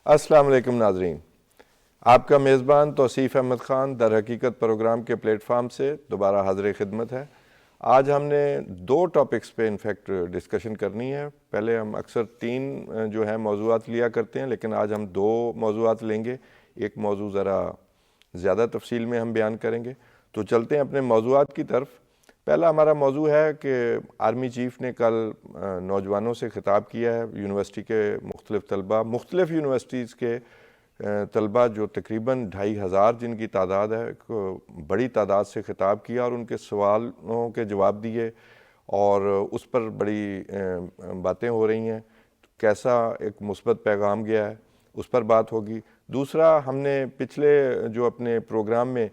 السلام علیکم ناظرین، آپ کا میزبان توصیف احمد خان در حقیقت پروگرام کے پلیٹ فارم سے دوبارہ حاضر خدمت ہے۔ آج ہم نے دو ٹاپکس پہ انفیکٹ ڈسکشن کرنی ہے۔ پہلے ہم اکثر تین جو ہے موضوعات لیا کرتے ہیں، لیکن آج ہم دو موضوعات لیں گے۔ ایک موضوع ذرا زیادہ تفصیل میں ہم بیان کریں گے، تو چلتے ہیں اپنے موضوعات کی طرف۔ پہلا ہمارا موضوع ہے کہ آرمی چیف نے کل نوجوانوں سے خطاب کیا ہے، یونیورسٹی کے مختلف طلباء، مختلف یونیورسٹیز کے طلباء جو تقریباً 2500 جن کی تعداد ہے، بڑی تعداد سے خطاب کیا اور ان کے سوالوں کے جواب دیے، اور اس پر بڑی باتیں ہو رہی ہیں۔ کیسا ایک مثبت پیغام گیا ہے، اس پر بات ہوگی۔ دوسرا، ہم نے پچھلے جو اپنے پروگرام میں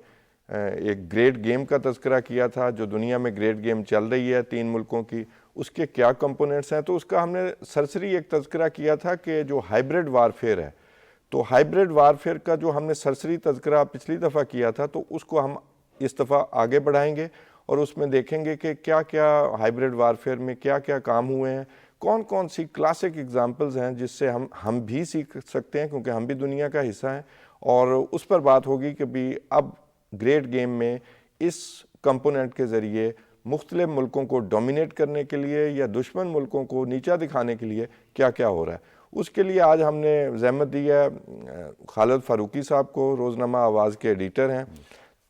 ایک گریٹ گیم کا تذکرہ کیا تھا، جو دنیا میں گریٹ گیم چل رہی ہے 3 ملکوں کی، اس کے کیا کمپوننٹس ہیں، تو اس کا ہم نے سرسری ایک تذکرہ کیا تھا کہ جو ہائبرڈ وارفیئر ہے، تو ہائبرڈ وارفیئر کا جو ہم نے سرسری تذکرہ پچھلی دفعہ کیا تھا، تو اس کو ہم اس دفعہ آگے بڑھائیں گے اور اس میں دیکھیں گے کہ کیا کیا ہائبرڈ وارفیئر میں کیا کیا کام ہوئے ہیں، کون کون سی کلاسک ایگزامپلز ہیں جس سے ہم بھی سیکھ سکتے ہیں، کیونکہ ہم بھی دنیا کا حصہ ہیں۔ اور اس پر بات ہوگی کہ بھی اب گریٹ گیم میں اس کمپوننٹ کے ذریعے مختلف ملکوں کو ڈومینیٹ کرنے کے لیے یا دشمن ملکوں کو نیچا دکھانے کے لیے کیا کیا ہو رہا ہے۔ اس کے لیے آج ہم نے زحمت دی ہے خالد فاروقی صاحب کو، روزنامہ آواز کے ایڈیٹر ہیں۔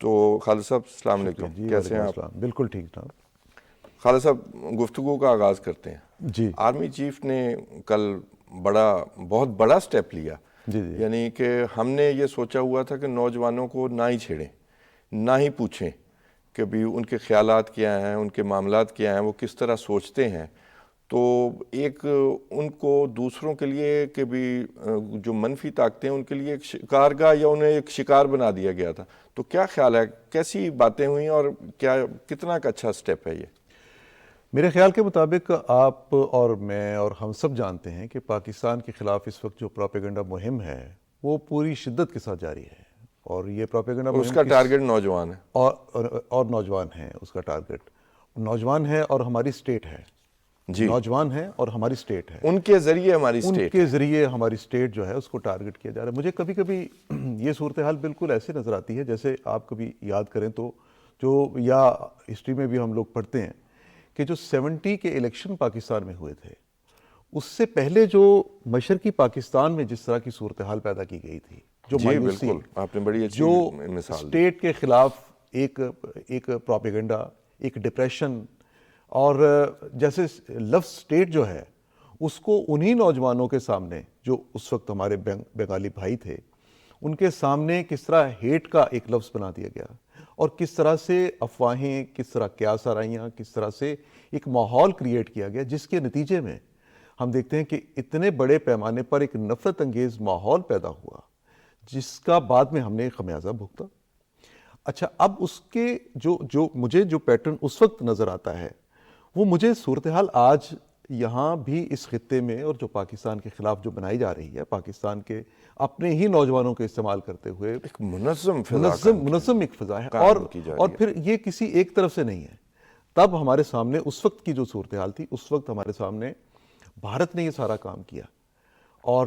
تو خالد صاحب السلام علیکم، کیسے ہیں آپ؟ بالکل ٹھیک ٹھاک۔ خالد صاحب، گفتگو کا آغاز کرتے ہیں۔ جی، آرمی چیف نے کل بہت بڑا سٹیپ لیا۔ جی، یعنی کہ ہم نے یہ سوچا ہوا تھا کہ نوجوانوں کو نہ ہی چھیڑیں، نہ ہی پوچھیں کہ بھی ان کے خیالات کیا ہیں، ان کے معاملات کیا ہیں، وہ کس طرح سوچتے ہیں۔ تو ایک ان کو دوسروں کے لیے کہ بھی جو منفی طاقتیں ان کے لیے ایک شکارگاہ یا انہیں ایک شکار بنا دیا گیا تھا۔ تو کیا خیال ہے، کیسی باتیں ہوئیں اور کتنا کا اچھا سٹیپ ہے یہ؟ میرے خیال کے مطابق آپ اور میں اور ہم سب جانتے ہیں کہ پاکستان کے خلاف اس وقت جو پروپیگنڈا مہم ہے وہ پوری شدت کے ساتھ جاری ہے، اور یہ پروپیگنڈا مہم اس کا ٹارگٹ نوجوان ہے اور نوجوان ہیں۔ اس کا ٹارگٹ نوجوان ہے اور ہماری سٹیٹ ہے۔ جی، نوجوان ہے اور ہماری سٹیٹ ہے، ان کے ذریعے ہماری ان سٹیٹ کے ذریعے ہماری سٹیٹ جو ہے اس کو ٹارگٹ کیا جا رہا ہے۔ مجھے کبھی کبھی یہ صورتحال بالکل ایسے نظر آتی ہے جیسے آپ کبھی یاد کریں تو جو یا ہسٹری میں بھی ہم لوگ پڑھتے ہیں کہ جو 70 کے الیکشن پاکستان میں ہوئے تھے، اس سے پہلے جو مشرقی پاکستان میں جس طرح کی صورتحال پیدا کی گئی تھی، جو جی مایوسی، بالکل، آپ نے بڑی اچھی جو مثال دی۔ اسٹیٹ کے خلاف ایک پروپیگنڈا، ایک ڈپریشن، اور جیسے لفظ اسٹیٹ جو ہے اس کو انہی نوجوانوں کے سامنے جو اس وقت ہمارے بنگالی بھائی تھے، ان کے سامنے کس طرح ہیٹ کا ایک لفظ بنا دیا گیا، اور کس طرح سے افواہیں، کس طرح قیاس آرائیاں، کس طرح سے ایک ماحول کریٹ کیا گیا، جس کے نتیجے میں ہم دیکھتے ہیں کہ اتنے بڑے پیمانے پر ایک نفرت انگیز ماحول پیدا ہوا، جس کا بعد میں ہم نے خمیازہ بھگتا۔ اچھا، اب اس کے جو مجھے جو پیٹرن اس وقت نظر آتا ہے، وہ مجھے صورتحال آج یہاں بھی اس خطے میں اور جو پاکستان کے خلاف جو بنائی جا رہی ہے، پاکستان کے اپنے ہی نوجوانوں کے استعمال کرتے ہوئے ایک منظم ایک فضا ہے، اور پھر یہ کسی ایک طرف سے نہیں ہے۔ تب ہمارے سامنے اس وقت کی جو صورتحال تھی، اس وقت ہمارے سامنے بھارت نے یہ سارا کام کیا، اور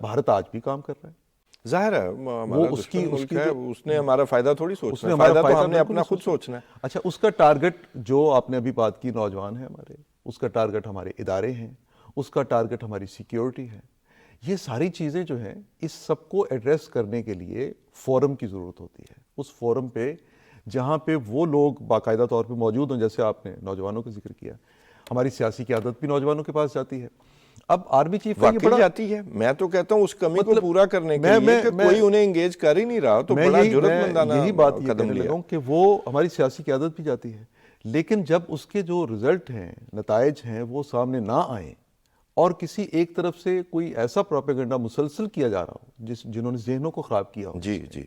بھارت آج بھی کام کر رہا ہے۔ ظاہر ہے ہمارا دشمن ملک ہے، اس نے ہمارا فائدہ تھوڑی سوچنا ہے، فائدہ تو ہم نے اپنا خود سوچنا ہے۔ اچھا، اس کا ٹارگٹ جو آپ نے ابھی بات کی، نوجوان ہیں ہمارے، اس کا ٹارگٹ ہمارے ادارے ہیں، اس کا ٹارگٹ ہماری سیکیورٹی ہے۔ یہ ساری چیزیں جو ہیں، اس سب کو ایڈریس کرنے کے لیے فورم کی ضرورت ہوتی ہے۔ اس فورم پہ جہاں پہ وہ لوگ باقاعدہ طور پہ موجود ہوں، جیسے آپ نے نوجوانوں کا ذکر کیا، ہماری سیاسی قیادت بھی نوجوانوں کے پاس جاتی ہے۔ اب آرمی چیف واقعی جاتی ہے۔ میں تو کہتا ہوں اس کمی کو پورا کرنے کے لیے کہ کوئی انہیں انگیج کر ہی نہیں رہا، تو بڑا جرأت مندانہ یہی بات یہ قدم کہنے لیا لگا ہوں کہ وہ ہماری سیاسی قیادت بھی جاتی ہے، لیکن جب اس کے جو رزلٹ ہیں، نتائج ہیں، وہ سامنے نہ آئیں، اور کسی ایک طرف سے کوئی ایسا پروپیگنڈا مسلسل کیا جا رہا ہو جنہوں نے ذہنوں کو خراب کیا ہو، جی جی،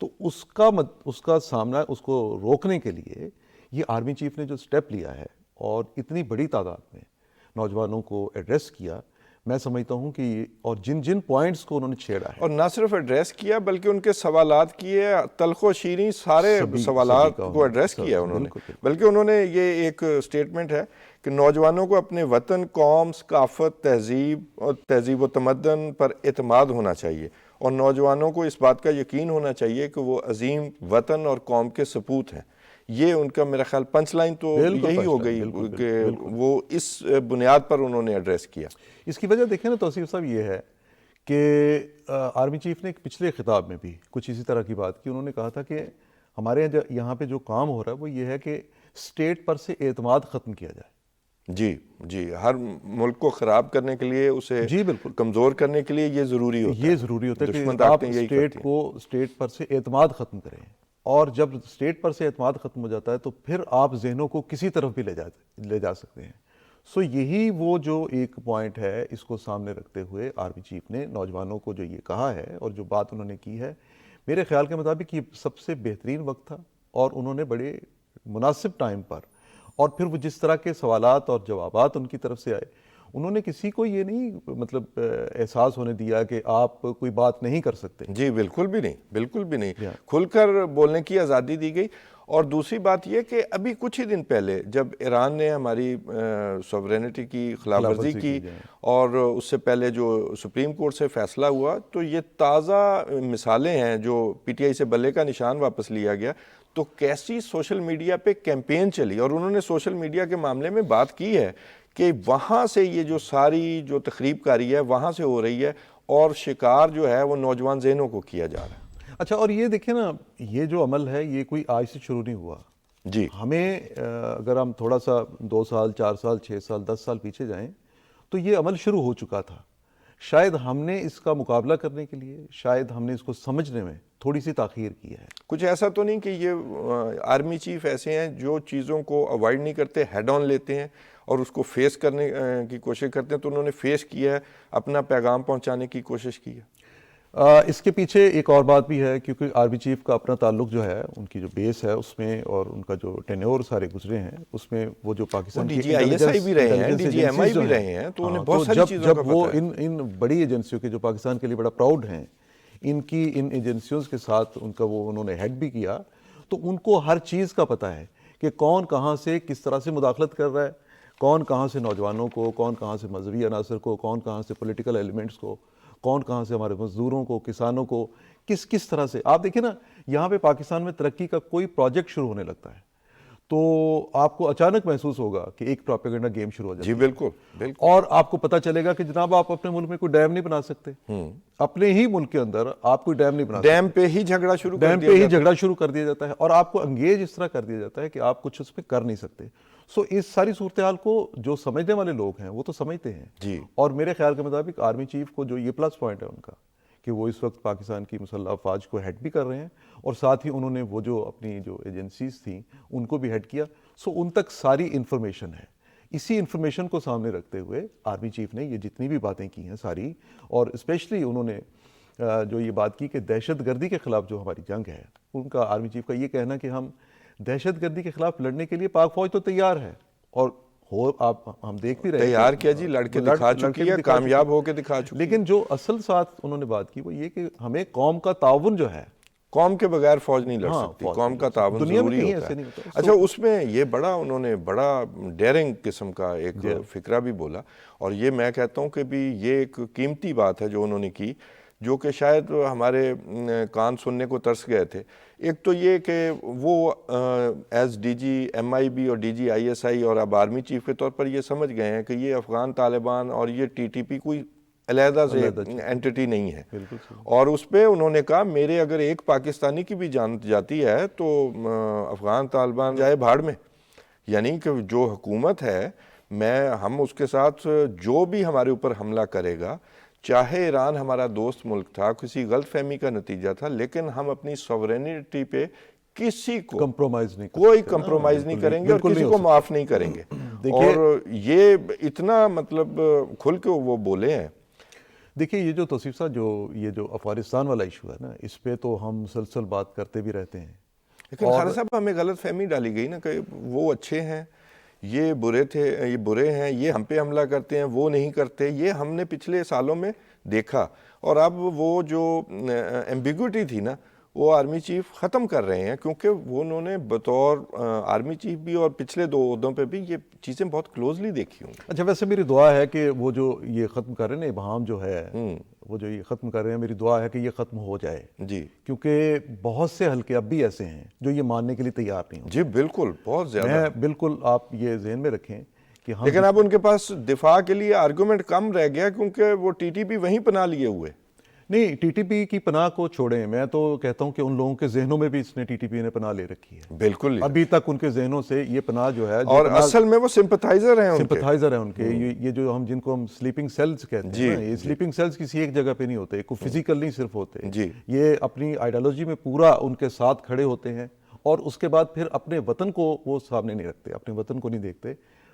تو اس کا سامنا، اس کو روکنے کے لیے یہ آرمی چیف نے جو سٹیپ لیا ہے اور اتنی بڑی تعداد میں نوجوانوں کو ایڈریس کیا، میں سمجھتا ہوں کہ اور جن جن پوائنٹس کو انہوں نے چھیڑا ہے اور نہ صرف ایڈریس کیا بلکہ ان کے سوالات کیے، تلخ و شیریں سارے سوالات کو ایڈریس کیا انہوں نے، بلکہ انہوں نے یہ ایک سٹیٹمنٹ ہے کہ نوجوانوں کو اپنے وطن، قوم، ثقافت، تہذیب و تمدن پر اعتماد ہونا چاہیے، اور نوجوانوں کو اس بات کا یقین ہونا چاہیے کہ وہ عظیم وطن اور قوم کے سپوت ہیں۔ یہ ان کا میرا خیال پنچ لائن تو یہی ہو گئی کہ وہ اس بنیاد پر انہوں نے ایڈریس کیا۔ اس کی وجہ دیکھیں نا توصیف صاحب یہ ہے کہ آرمی چیف نے ایک پچھلے خطاب میں بھی کچھ اسی طرح کی بات کی. انہوں نے کہا تھا کہ ہمارے یہاں پہ جو کام ہو رہا ہے وہ یہ ہے کہ اسٹیٹ پر سے اعتماد ختم کیا جائے. جی ہر ملک کو خراب کرنے کے لیے، اسے بالکل کمزور کرنے کے لیے یہ ضروری ہوتا ہے کہ آپ اسٹیٹ پر سے اعتماد ختم کریں. اور جب اسٹیٹ پر سے اعتماد ختم ہو جاتا ہے تو پھر آپ ذہنوں کو کسی طرف بھی لے جا سکتے ہیں. سو یہی وہ جو ایک پوائنٹ ہے، اس کو سامنے رکھتے ہوئے آرمی چیف نے نوجوانوں کو جو یہ کہا ہے اور جو بات انہوں نے کی ہے، میرے خیال کے مطابق یہ سب سے بہترین وقت تھا، اور انہوں نے بڑے مناسب ٹائم پر، اور پھر وہ جس طرح کے سوالات اور جوابات ان کی طرف سے آئے، انہوں نے کسی کو یہ نہیں احساس ہونے دیا کہ آپ کوئی بات نہیں کر سکتے. جی بالکل بھی نہیں کھل کر بولنے کی آزادی دی گئی. اور دوسری بات یہ کہ ابھی کچھ ہی دن پہلے جب ایران نے ہماری سوورینٹی کی خلاف ورزی کی، اور اس سے پہلے جو سپریم کورٹ سے فیصلہ ہوا، تو یہ تازہ مثالیں ہیں جو پی ٹی آئی سے بلے کا نشان واپس لیا گیا. تو کیسی سوشل میڈیا پہ کیمپین چلی، اور انہوں نے سوشل میڈیا کے معاملے میں بات کی ہے کہ وہاں سے یہ جو ساری جو تخریب کاری ہے وہاں سے ہو رہی ہے، اور شکار جو ہے وہ نوجوان ذہنوں کو کیا جا رہا ہے. اچھا، اور یہ دیکھیں نا، یہ جو عمل ہے یہ کوئی آج سے شروع نہیں ہوا. جی ہمیں اگر ہم تھوڑا سا 2 سال 4 سال 6 سال 10 سال پیچھے جائیں تو یہ عمل شروع ہو چکا تھا. شاید ہم نے اس کا مقابلہ کرنے کے لیے، شاید ہم نے اس کو سمجھنے میں تھوڑی سی تاخیر کی ہے. کچھ ایسا تو نہیں کہ یہ آرمی چیف ایسے ہیں جو چیزوں کو اوائڈ نہیں کرتے، ہیڈ آن لیتے ہیں اور اس کو فیس کرنے کی کوشش کرتے ہیں. تو انہوں نے فیس کیا ہے، اپنا پیغام پہنچانے کی کوشش کی ہے. اس کے پیچھے ایک اور بات بھی ہے، کیونکہ آرمی چیف کا اپنا تعلق جو ہے، ان کی جو بیس ہے اس میں، اور ان کا جو ٹینیور سارے گزرے ہیں اس میں، وہ جو پاکستان کی DGISI بھی رہے ہیں، DGMI بھی رہے ہیں، تو انہیں بہت ساری چیزوں کا پتہ ہے. جب وہ ان بڑی ایجنسیوں کے جو پاکستان کے لیے بڑا پراؤڈ ہیں، ان ایجنسیوں کے ساتھ ان کا وہ انہوں نے ہیڈ بھی کیا، تو ان کو ہر چیز کا پتہ ہے کہ کون کہاں سے کس طرح سے مداخلت کر رہا ہے، کون کہاں سے نوجوانوں کو، کون کہاں سے مذہبی عناصر کو، کون کہاں سے پولیٹیکل ایلیمنٹس کو، کون کہاں سے ہمارے مزدوروں کو، کسانوں کو، کس طرح سے. آپ دیکھیں نا، یہاں پہ پاکستان میں ترقی کا کوئی پروجیکٹ شروع ہونے لگتا ہے تو آپ کو اچانک محسوس ہوگا کہ ایک پروپیگنڈا گیم شروع ہو جاتا ہے. جی بالکل. اور آپ کو پتہ چلے گا کہ جناب آپ اپنے ملک میں کوئی ڈیم نہیں بنا سکتے. اپنے ہی ملک کے اندر آپ کوئی ڈیم نہیں بنا سکتے. ڈیم پہ ہی جھگڑا شروع کر دیا جاتا ہے، اور آپ کو انگیج اس طرح کر دیا جاتا ہے کہ آپ کچھ اس پہ کر نہیں سکتے. سو اس ساری صورتحال کو جو سمجھنے والے لوگ ہیں وہ تو سمجھتے ہیں. جی. اور میرے خیال کے مطابق آرمی چیف کو جو یہ پلس پوائنٹ ہے ان کا، کہ وہ اس وقت پاکستان کی مسلح افواج کو ہیڈ بھی کر رہے ہیں، اور ساتھ ہی انہوں نے وہ جو اپنی جو ایجنسیز تھیں ان کو بھی ہیڈ کیا. سو ان تک ساری انفارمیشن ہے. اسی انفارمیشن کو سامنے رکھتے ہوئے آرمی چیف نے یہ جتنی بھی باتیں کی ہیں ساری، اور اسپیشلی انہوں نے جو یہ بات کی کہ دہشت گردی کے خلاف جو ہماری جنگ ہے، ان کا آرمی چیف کا یہ کہنا کہ ہم دہشت گردی کے خلاف لڑنے کے لیے پاک فوج تو تیار ہے، اور ہم دیکھ بھی رہے ہیں تیار کیا جی، لڑکے دکھا چکی ہے، کامیاب ہو کے دکھا چکی. لیکن جو اصل ساتھ انہوں نے بات کی وہ یہ کہ ہمیں قوم کا تعاون جو ہے، قوم کے بغیر فوج نہیں لڑ سکتی، قوم کا تعاون ضروری ہوتا ہے. اچھا، اس میں یہ انہوں نے بڑا ڈیرنگ قسم کا ایک فکرہ بھی بولا، اور یہ میں کہتا ہوں کہ بھی یہ ایک قیمتی بات ہے جو انہوں نے کی، جو کہ شاید ہمارے کان سننے کو ترس گئے تھے. ایک تو یہ کہ وہ ایز DGMIB اور DGISI اور اب آرمی چیف کے طور پر یہ سمجھ گئے ہیں کہ یہ افغان طالبان اور یہ TTP کوئی علیحدہ سے اینٹی نہیں ہے. اور اس پہ انہوں نے کہا میرے اگر ایک پاکستانی کی بھی جان جاتی ہے تو افغان طالبان جائے بھاڑ میں. یعنی کہ جو حکومت ہے، ہم اس کے ساتھ جو بھی ہمارے اوپر حملہ کرے گا، چاہے ایران ہمارا دوست ملک تھا، کسی غلط فہمی کا نتیجہ تھا، لیکن ہم اپنی سوورینٹی پہ کسی کو کوئی کمپرومائز نہیں کریں گے، اور کسی کو معاف نہیں کریں گے. اور یہ اتنا کھل کے وہ بولے ہیں. دیکھیے، یہ جو توصیف صاحب یہ جو افغانستان والا ایشو ہے نا، اس پہ تو ہم مسلسل بات کرتے بھی رہتے ہیں. لیکن خالد صاحب ہمیں غلط فہمی ڈالی گئی نا کہ وہ اچھے ہیں یہ برے تھے، یہ برے ہیں، یہ ہم پہ حملہ کرتے ہیں، وہ نہیں کرتے، یہ ہم نے پچھلے سالوں میں دیکھا. اور اب وہ جو ایمبیگوٹی تھی نا وہ آرمی چیف ختم کر رہے ہیں، کیونکہ وہ انہوں نے بطور آرمی چیف بھی اور پچھلے 2 عہدوں پہ بھی یہ چیزیں بہت کلوزلی دیکھی ہوں. اچھا ویسے میری دعا ہے کہ وہ جو یہ ختم کر رہے ہیں نا ابہام جو ہے، وہ جو یہ ختم کر رہے ہیں، میری دعا ہے کہ یہ ختم ہو جائے. جی کیونکہ بہت سے حلقے اب بھی ایسے ہیں جو یہ ماننے کے لیے تیار نہیں ہوں. جی بالکل، بہت زیادہ. میں بالکل، آپ یہ ذہن میں رکھیں کہ ہم لیکن اب ان کے پاس دفاع کے لیے آرگومنٹ کم رہ گیا، کیونکہ وہ ٹی ٹی پی وہیں پناہ لیے ہوئے. نہیں، ٹی ٹی پی کی پناہ کو چھوڑیں، میں تو کہتا ہوں کہ ان لوگوں کے ذہنوں میں بھی اس نے ٹی ٹی پی نے پناہ لے رکھی ہے. بالکل. ابھی تک ان کے ذہنوں سے یہ پناہ جو ہے، اور اصل میں وہ سمپتھائزر ہیں، سمپتھائزر ہیں ان کے. یہ جو ہم جن کو ہم سلیپنگ سیلز کہتے ہیں نا، یہ سلیپنگ سیلز کسی ایک جگہ پہ نہیں ہوتے، کوئی فزیکل نہیں صرف ہوتے. یہ اپنی آئیڈیالوجی میں پورا ان کے ساتھ کھڑے ہوتے ہیں، اور اس کے بعد پھر اپنے وطن کو وہ سامنے نہیں رکھتے، اپنے وطن کو نہیں دیکھتے.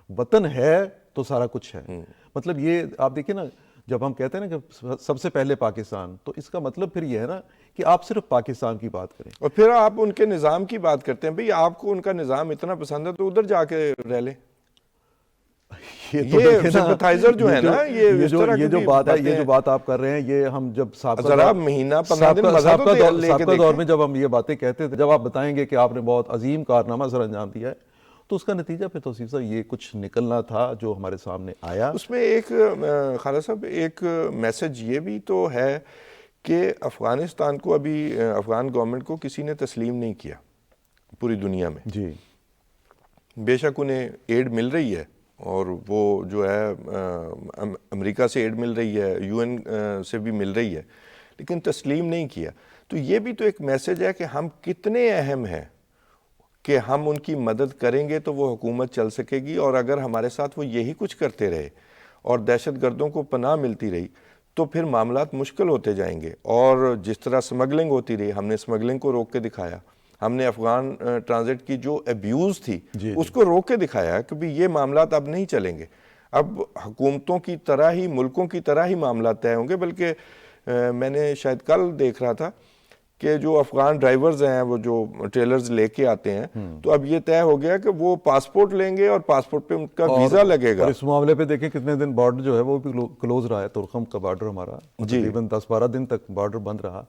وطن ہے تو سارا کچھ ہے. مطلب یہ آپ دیکھیں نا، جب ہم کہتے ہیں نا کہ سب سے پہلے پاکستان، تو اس کا مطلب پھر یہ ہے نا کہ آپ صرف پاکستان کی بات کریں. اور پھر آپ ان کے نظام کی بات کرتے ہیں. بھئی آپ کو ان کا نظام اتنا پسند ہے تو ادھر جا کے رہ لیں. یہ سمپتھائزر جو ہے نا، یہ جو بات ہے، یہ جو بات آپ کر رہے ہیں، یہ ہم جب ذرا مہینہ 15 دن مزہ تو لے کے سابقہ دور میں جب ہم یہ باتیں کہتے تھے، جب آپ بتائیں گے کہ آپ نے بہت عظیم کارنامہ سر انجام دیا ہے، تو اس کا نتیجہ پھر توصیف صاحب یہ کچھ نکلنا تھا جو ہمارے سامنے آیا. اس میں ایک خالد صاحب ایک میسج یہ بھی تو ہے کہ افغانستان کو ابھی افغان گورنمنٹ کو کسی نے تسلیم نہیں کیا پوری دنیا میں. جی بے شک انہیں ایڈ مل رہی ہے، اور وہ جو ہے امریکہ سے ایڈ مل رہی ہے، یو این سے بھی مل رہی ہے، لیکن تسلیم نہیں کیا. تو یہ بھی تو ایک میسج ہے کہ ہم کتنے اہم ہیں کہ ہم ان کی مدد کریں گے تو وہ حکومت چل سکے گی. اور اگر ہمارے ساتھ وہ یہی کچھ کرتے رہے اور دہشت گردوں کو پناہ ملتی رہی تو پھر معاملات مشکل ہوتے جائیں گے. اور جس طرح سمگلنگ ہوتی رہی، ہم نے سمگلنگ کو روک کے دکھایا، ہم نے افغان ٹرانزٹ کی جو ایبیوز تھی اس کو روک کے دکھایا کہ بھی یہ معاملات اب نہیں چلیں گے. اب حکومتوں کی طرح ہی، ملکوں کی طرح ہی معاملات طے ہوں گے. بلکہ میں نے شاید کل دیکھ رہا تھا کہ جو افغان ڈرائیورز ہیں، وہ جو ٹریلرز لے کے آتے ہیں، تو اب یہ طے ہو گیا کہ وہ پاسپورٹ لیں گے اور پاسپورٹ پہ ان کا ویزا لگے گا. اور اس معاملے پہ دیکھیں کتنے دن بارڈر جو ہے وہ بھی کلوز رہا ہے. ترخم کا بارڈر ہمارا تقریباً 10-12 دن تک بارڈر بند رہا.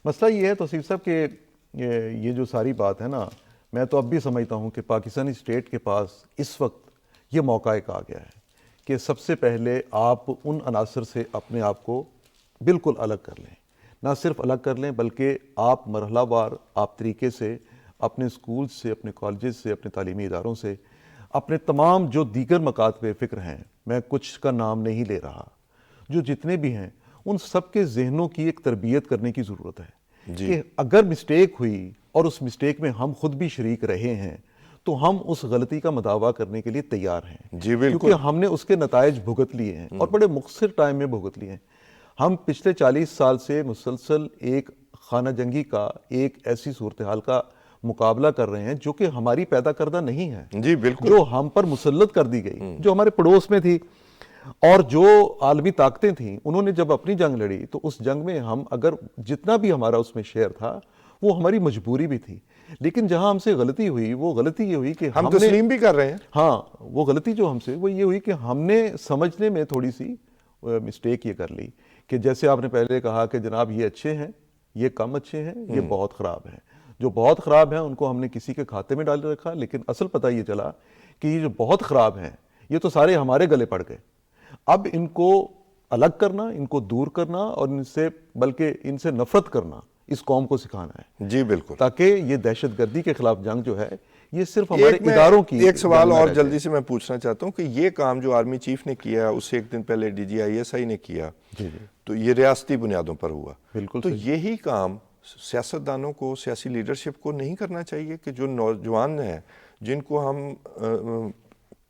مسئلہ یہ ہے توصیف صاحب کہ یہ جو ساری بات ہے نا، میں تو اب بھی سمجھتا ہوں کہ پاکستانی اسٹیٹ کے پاس اس وقت یہ موقع ایک آ گیا ہے کہ سب سے پہلے آپ ان عناصر سے اپنے آپ کو بالکل الگ کر لیں. نہ صرف الگ کر لیں بلکہ آپ مرحلہ وار آپ طریقے سے اپنے اسکول سے، اپنے کالجز سے، اپنے تعلیمی اداروں سے، اپنے تمام جو دیگر مکاتب فکر ہیں، میں کچھ کا نام نہیں لے رہا، جو جتنے بھی ہیں، ان سب کے ذہنوں کی ایک تربیت کرنے کی ضرورت ہے. کہ اگر مسٹیک ہوئی اور اس مسٹیک میں ہم خود بھی شریک رہے ہیں تو ہم اس غلطی کا مداوع کرنے کے لیے تیار ہیں. جی بالکل. کیونکہ ہم نے اس کے نتائج بھگت لیے ہیں اور بڑے مختصر ٹائم میں بھگت لیے ہیں. ہم پچھلے 40 سال سے مسلسل ایک خانہ جنگی کا، ایک ایسی صورتحال کا مقابلہ کر رہے ہیں جو کہ ہماری پیدا کردہ نہیں ہے. جی بالکل. جو ہم پر مسلط کر دی گئی، جو ہمارے پڑوس میں تھی، اور جو عالمی طاقتیں تھیں، انہوں نے جب اپنی جنگ لڑی تو اس جنگ میں ہم اگر جتنا بھی ہمارا اس میں شیئر تھا وہ ہماری مجبوری بھی تھی. لیکن جہاں ہم سے غلطی ہوئی، وہ غلطی یہ ہوئی کہ ہم تسلیم بھی کر رہے ہیں. ہاں، وہ غلطی جو ہم سے وہ یہ ہوئی کہ ہم نے سمجھنے میں تھوڑی سی مسٹیک یہ کر لی کہ جیسے آپ نے پہلے کہا کہ جناب یہ اچھے ہیں، یہ کم اچھے ہیں، یہ بہت خراب ہیں. جو بہت خراب ہیں ان کو ہم نے کسی کے کھاتے میں ڈال رکھا، لیکن اصل پتہ یہ چلا کہ یہ جو بہت خراب ہیں یہ تو سارے ہمارے گلے پڑ گئے. اب ان کو الگ کرنا، ان کو دور کرنا اور ان سے بلکہ ان سے نفرت کرنا اس قوم کو سکھانا ہے. جی بالکل. تاکہ یہ دہشت گردی کے خلاف جنگ جو ہے یہ صرف ہمارے اداروں کی. ایک سوال اور جلدی سے میں پوچھنا چاہتا ہوں کہ یہ کام جو آرمی چیف نے کیا، اس سے ایک دن پہلے D G I S I نے کیا، تو یہ ریاستی بنیادوں پر ہوا. بالکل. تو یہی کام سیاستدانوں کو، سیاسی لیڈرشپ کو نہیں کرنا چاہیے کہ جو نوجوان ہیں جن کو ہم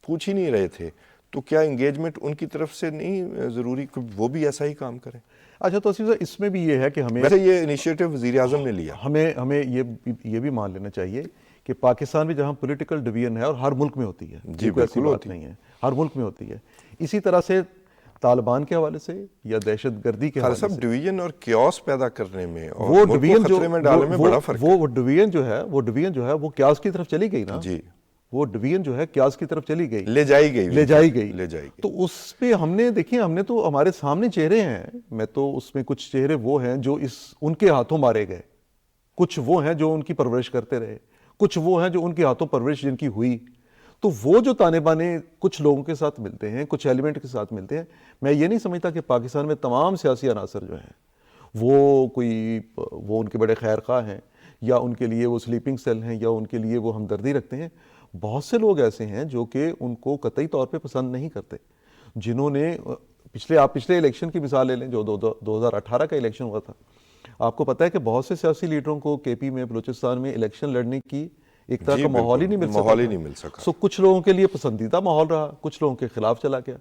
پوچھ ہی نہیں رہے تھے، تو کیا انگیجمنٹ ان کی طرف سے نہیں ضروری کہ وہ بھی ایسا ہی کام کریں؟ اچھا تو اس میں بھی یہ ہے کہ ہمیں، ویسے یہ انیشیٹو وزیر اعظم نے لیا، ہمیں یہ بھی مان لینا چاہیے کہ پاکستان میں جہاں پولیٹیکل ڈویژن ہے، اور ہر ملک میں ہوتی ہے، جی بالکل ہوتی نہیں ہے، ہر ملک میں ہوتی ہے، اسی طرح سے طالبان کے حوالے سے یا دہشت گردی کے حوالے سے ڈویژن اور کیوس پیدا کرنے میں اور وہ ملک کو خطرے میں ڈالنے میں بڑا فرق ہے. وہ ڈویژن جو ہے وہ کیوس کی طرف چلی گئی نا. جی وہ ڈویژن جو ہے قیاس کی طرف چلی گئی، لے جائی گئی تو اس پہ ہم نے دیکھیں، ہم نے تو ہمارے سامنے چہرے ہیں، میں تو اس میں کچھ چہرے وہ ہیں جو ان کے ہاتھوں مارے گئے، کچھ وہ ہیں جو ان کی پرورش کرتے رہے، کچھ وہ ہیں جو ان کے ہاتھوں پرورش جن کی ہوئی. تو وہ جو تانے بانے کچھ لوگوں کے ساتھ ملتے ہیں، کچھ ایلیمنٹ کے ساتھ ملتے ہیں، میں یہ نہیں سمجھتا کہ پاکستان میں تمام سیاسی عناصر جو ہیں وہ ان کے بڑے خیر خواہ ہیں، یا ان کے لیے وہ سلیپنگ سیل ہیں، یا ان کے لیے وہ ہمدردی رکھتے ہیں. بہت سے لوگ ایسے ہیں جو کہ ان کو قطعی طور پہ پسند نہیں کرتے، جنہوں نے پچھلے الیکشن کی مثال لے لیں جو 2018 کا الیکشن ہوا تھا. آپ کو پتہ ہے کہ بہت سے سیاسی لیڈروں کو کے پی میں، بلوچستان میں الیکشن لڑنے کی ایک طرح کا ماحول ہی نہیں مل سکا. سو کچھ لوگوں کے لیے پسندیدہ ماحول رہا، کچھ لوگوں کے خلاف چلا گیا.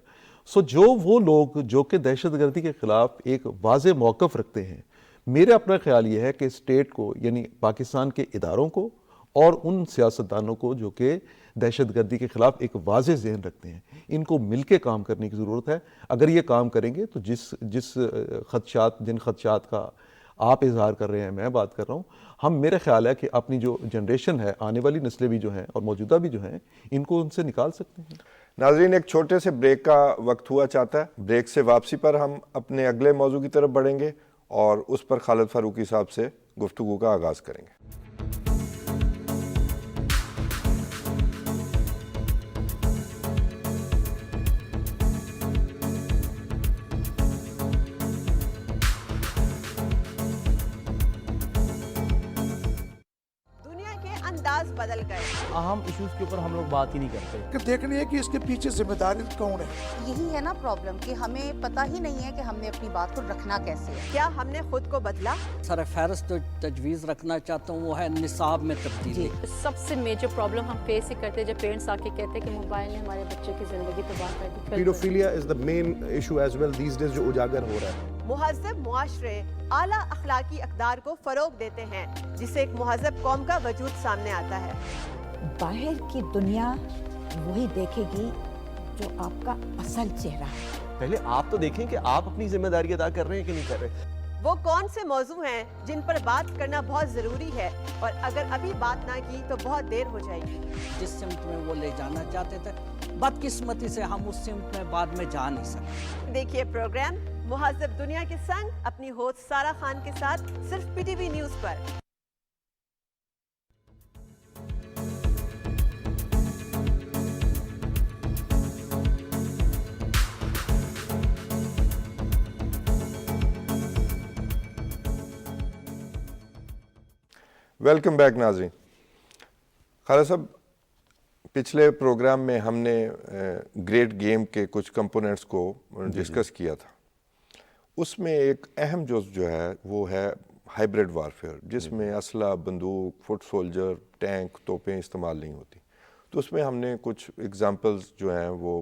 سو وہ لوگ جو کہ دہشت گردی کے خلاف ایک واضح موقف رکھتے ہیں، میرا اپنا خیال یہ ہے کہ اسٹیٹ کو، یعنی پاکستان کے اداروں کو اور ان سیاستدانوں کو جو کہ دہشت گردی کے خلاف ایک واضح ذہن رکھتے ہیں، ان کو مل کے کام کرنے کی ضرورت ہے. اگر یہ کام کریں گے تو جن خدشات کا آپ اظہار کر رہے ہیں، میں بات کر رہا ہوں، میرا خیال ہے کہ اپنی جو جنریشن ہے، آنے والی نسلیں بھی جو ہیں اور موجودہ بھی جو ہیں، ان کو ان سے نکال سکتے ہیں. ناظرین، ایک چھوٹے سے بریک کا وقت ہوا چاہتا ہے. بریک سے واپسی پر ہم اپنے اگلے موضوع کی طرف بڑھیں گے اور اس پر خالد فاروقی صاحب سے گفتگو کا آغاز کریں گے. بدل گئے. اہم ایشوز کے اوپر ہم لوگ بات ہی نہیں کرتے کہ دیکھنی ہے کہ اس کے پیچھے ذمہ دار کون ہے. یہی ہے نا پرابلم کہ ہمیں پتہ ہی نہیں ہے کہ ہم نے اپنی بات کو رکھنا کیسے ہے. کیا ہم نے خود کو بدلا؟ سر فہرست جو تجویز رکھنا چاہتا ہوں وہ ہے نصاب میں تبدیلی. سب سے میجر پرابلم ہم فیس ہی کرتے ہیں جب پیرنٹس آ کے کہتے ہیں کہ موبائل نے ہمارے بچے کی زندگی تباہ کر دی. Paedophilia is the main issue as well these days جو اجاگر ہو رہا ہے. مہذب معاشرے اعلیٰ اخلاقی اقدار کو فروغ دیتے ہیں جس سے ایک مہذب قوم کا وجود سامنے آتا ہے. باہر کی دنیا وہی دیکھے گی جو آپ کا اصل چہرہ ہے. پہلے آپ تو دیکھیں کہ آپ اپنی ذمہ داری ادا کر رہے ہیں کہ نہیں کر رہے. وہ کون سے موضوع ہیں جن پر بات کرنا بہت ضروری ہے اور اگر ابھی بات نہ کی تو بہت دیر ہو جائے گی. جس سمت میں وہ لے جانا چاہتے تھے، بدقسمتی سے ہم اس سمت میں بعد میں جا نہیں سکتے. دیکھیے پروگرام مہذب دنیا کے سنگ اپنی ہوسٹ سارا خان کے ساتھ صرف پی ٹی وی نیوز پر. ویلکم بیک ناظرین. خالد صاحب، پچھلے پروگرام میں ہم نے گریٹ گیم کے کچھ کمپوننٹس کو ڈسکس کیا تھا. اس میں ایک اہم جزء جو ہے وہ ہے ہائبرڈ وارفیئر، جس میں اسلحہ، بندوق، فٹ سولجر، ٹینک، توپیں استعمال نہیں ہوتی. تو اس میں ہم نے کچھ ایگزامپلز جو ہیں وہ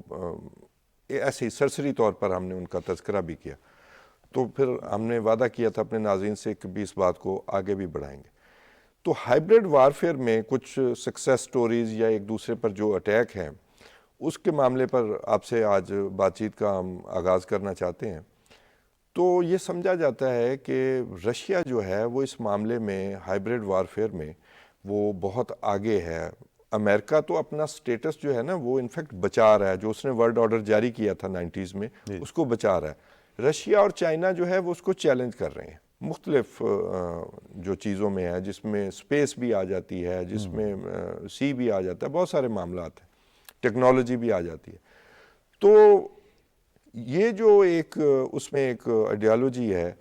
ایسے ہی سرسری طور پر ہم نے ان کا تذکرہ بھی کیا. تو پھر ہم نے وعدہ کیا تھا اپنے ناظرین سے کہ بھی اس بات کو آگے بھی بڑھائیں گے. تو ہائبرڈ وارفیئر میں کچھ سکسیس سٹوریز یا ایک دوسرے پر جو اٹیک ہیں، اس کے معاملے پر آپ سے آج بات چیت کا ہم آغاز کرنا چاہتے ہیں. تو یہ سمجھا جاتا ہے کہ رشیا جو ہے وہ اس معاملے میں ہائبرڈ وارفیئر میں وہ بہت آگے ہے. امریکہ تو اپنا سٹیٹس جو ہے نا وہ انفیکٹ بچا رہا ہے، جو اس نے ورلڈ آرڈر جاری کیا تھا 90s میں اس کو بچا رہا ہے. رشیا اور چائنا جو ہے وہ اس کو چیلنج کر رہے ہیں مختلف جو چیزوں میں ہے، جس میں اسپیس بھی آ جاتی ہے، جس میں سی بھی آ جاتا ہے، بہت سارے معاملات ہیں، ٹیکنالوجی بھی آ جاتی ہے. تو یہ جو ایک اس میں ایک آئیڈیالوجی ہے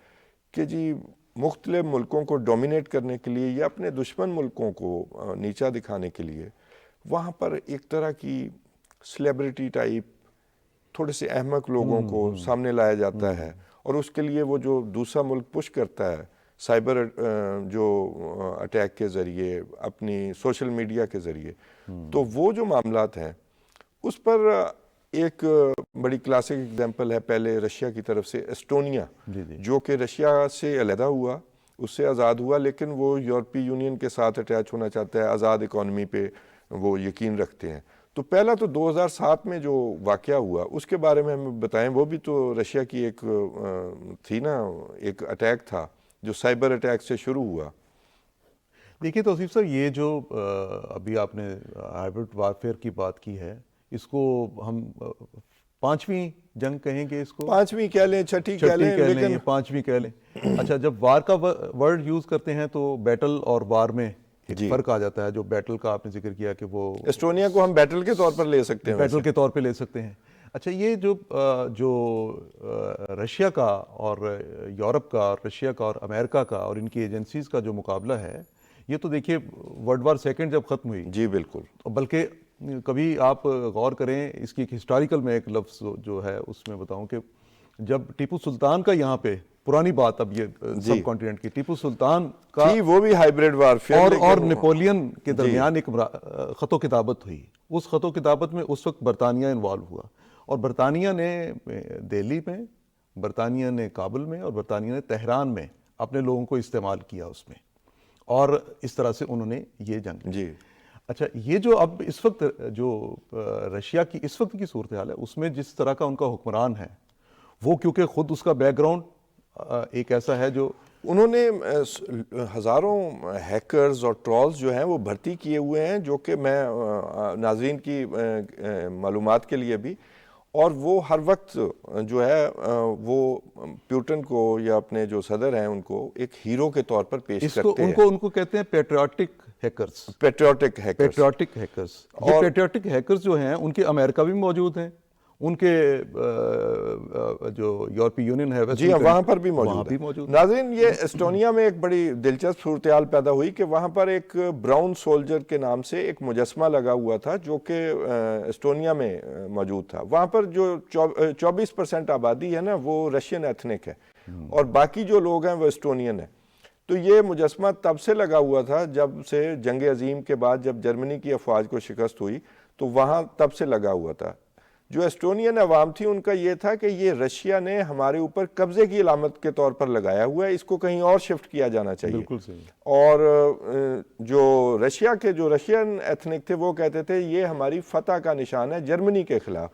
کہ جی مختلف ملکوں کو ڈومینیٹ کرنے کے لیے یا اپنے دشمن ملکوں کو نیچا دکھانے کے لیے وہاں پر ایک طرح کی سلیبریٹی ٹائپ تھوڑے سے احمق لوگوں کو سامنے لایا جاتا ہے، اور اس کے لیے وہ جو دوسرا ملک پش کرتا ہے سائبر جو اٹیک کے ذریعے، اپنی سوشل میڈیا کے ذریعے، تو وہ جو معاملات ہیں اس پر ایک بڑی کلاسک ایگزامپل ہے پہلے رشیا کی طرف سے اسٹونیا، جو کہ رشیا سے علیحدہ ہوا، اس سے آزاد ہوا، لیکن وہ یورپی یونین کے ساتھ اٹیچ ہونا چاہتا ہے، آزاد اکانومی پہ وہ یقین رکھتے ہیں. تو پہلا تو 2007 میں جو واقعہ ہوا اس کے بارے میں ہمیں بتائیں. وہ بھی تو رشیا کی ایک تھی نا، ایک اٹیک تھا جو سائبر اٹیک سے شروع ہوا. دیکھیے توصیف صاحب، یہ جو ابھی آپ نے ہائبرڈ وارفیئر کی بات کی ہے، اس کو ہم پانچویں جنگ کہیں گے، اس کو پانچویں کہہ لیں، چھٹی کہہ لیں، لیکن پانچویں کہہ لیں. اچھا، جب وار کا ورڈ یوز کرتے ہیں تو بیٹل اور وار میں ایک فرق آ جاتا ہے. جو بیٹل کا آپ نے ذکر کیا کہ وہ اسٹونیا کو ہم بیٹل کے طور پر لے سکتے ہیں، بیٹل کے طور پہ لے سکتے ہیں. اچھا، یہ جو رشیا کا اور یورپ کا اور رشیا کا اور امریکہ کا اور ان کی ایجنسیز کا جو مقابلہ ہے، یہ تو دیکھیے ورلڈ وار سیکنڈ جب ختم ہوئی، جی بالکل، بلکہ کبھی آپ غور کریں اس کی ہسٹوریکل میں ایک لفظ جو ہے اس میں بتاؤں کہ جب ٹیپو سلطان کا یہاں پہ پرانی بات، اب یہ سب کانٹیننٹ کی، ٹیپو سلطان کا وہ بھی ہائبرڈ وارفیئر اور نیپولین کے درمیان ایک خط و کتابت ہوئی. اس خط و کتابت میں اس وقت برطانیہ انوالو ہوا، اور برطانیہ نے دہلی میں، برطانیہ نے کابل میں اور برطانیہ نے تہران میں اپنے لوگوں کو استعمال کیا اس میں، اور اس طرح سے انہوں نے یہ جنگ. جی اچھا، یہ جو اب اس وقت جو رشیا کی اس وقت کی صورتحال ہے، اس میں جس طرح کا ان کا حکمران ہے، وہ کیونکہ خود اس کا بیک گراؤنڈ ایک ایسا ہے جو انہوں نے ہزاروں ہیکرز اور ٹرولز جو ہیں وہ بھرتی کیے ہوئے ہیں، جو کہ میں ناظرین کی معلومات کے لیے بھی، اور وہ ہر وقت جو ہے وہ پیوٹن کو یا اپنے جو صدر ہیں ان کو ایک ہیرو کے طور پر پیش کرتے ہیں. ان کو کہتے ہیں پیٹریوٹک ہیکرز. Patriotic hackers. یہ پیٹریوٹک ہیکرز جو ہیں ان کے امریکہ بھی موجود ہیں، ان کے جو یورپی یونین ہے جی ہاں وہاں پر بھی موجود ہے. ناظرین، یہ اسٹونیا میں ایک بڑی دلچسپ صورتحال پیدا ہوئی کہ وہاں پر ایک براؤن سولجر کے نام سے ایک مجسمہ لگا ہوا تھا جو کہ اسٹونیا میں موجود تھا. وہاں پر جو 24% آبادی ہے نا وہ رشین ایتھنک ہے، اور باقی جو لوگ ہیں وہ اسٹونین ہیں. تو یہ مجسمہ تب سے لگا ہوا تھا جب سے جنگ عظیم کے بعد جب جرمنی کی افواج کو شکست ہوئی تو وہاں تب سے لگا ہوا تھا. جو اسٹونین عوام تھی ان کا یہ تھا کہ یہ رشیا نے ہمارے اوپر قبضے کی علامت کے طور پر لگایا ہوا ہے، اس کو کہیں اور شفٹ کیا جانا چاہیے. بالکل صحیح. اور جو رشیا کے جو رشین ایتھنک تھے وہ کہتے تھے یہ ہماری فتح کا نشان ہے جرمنی کے خلاف.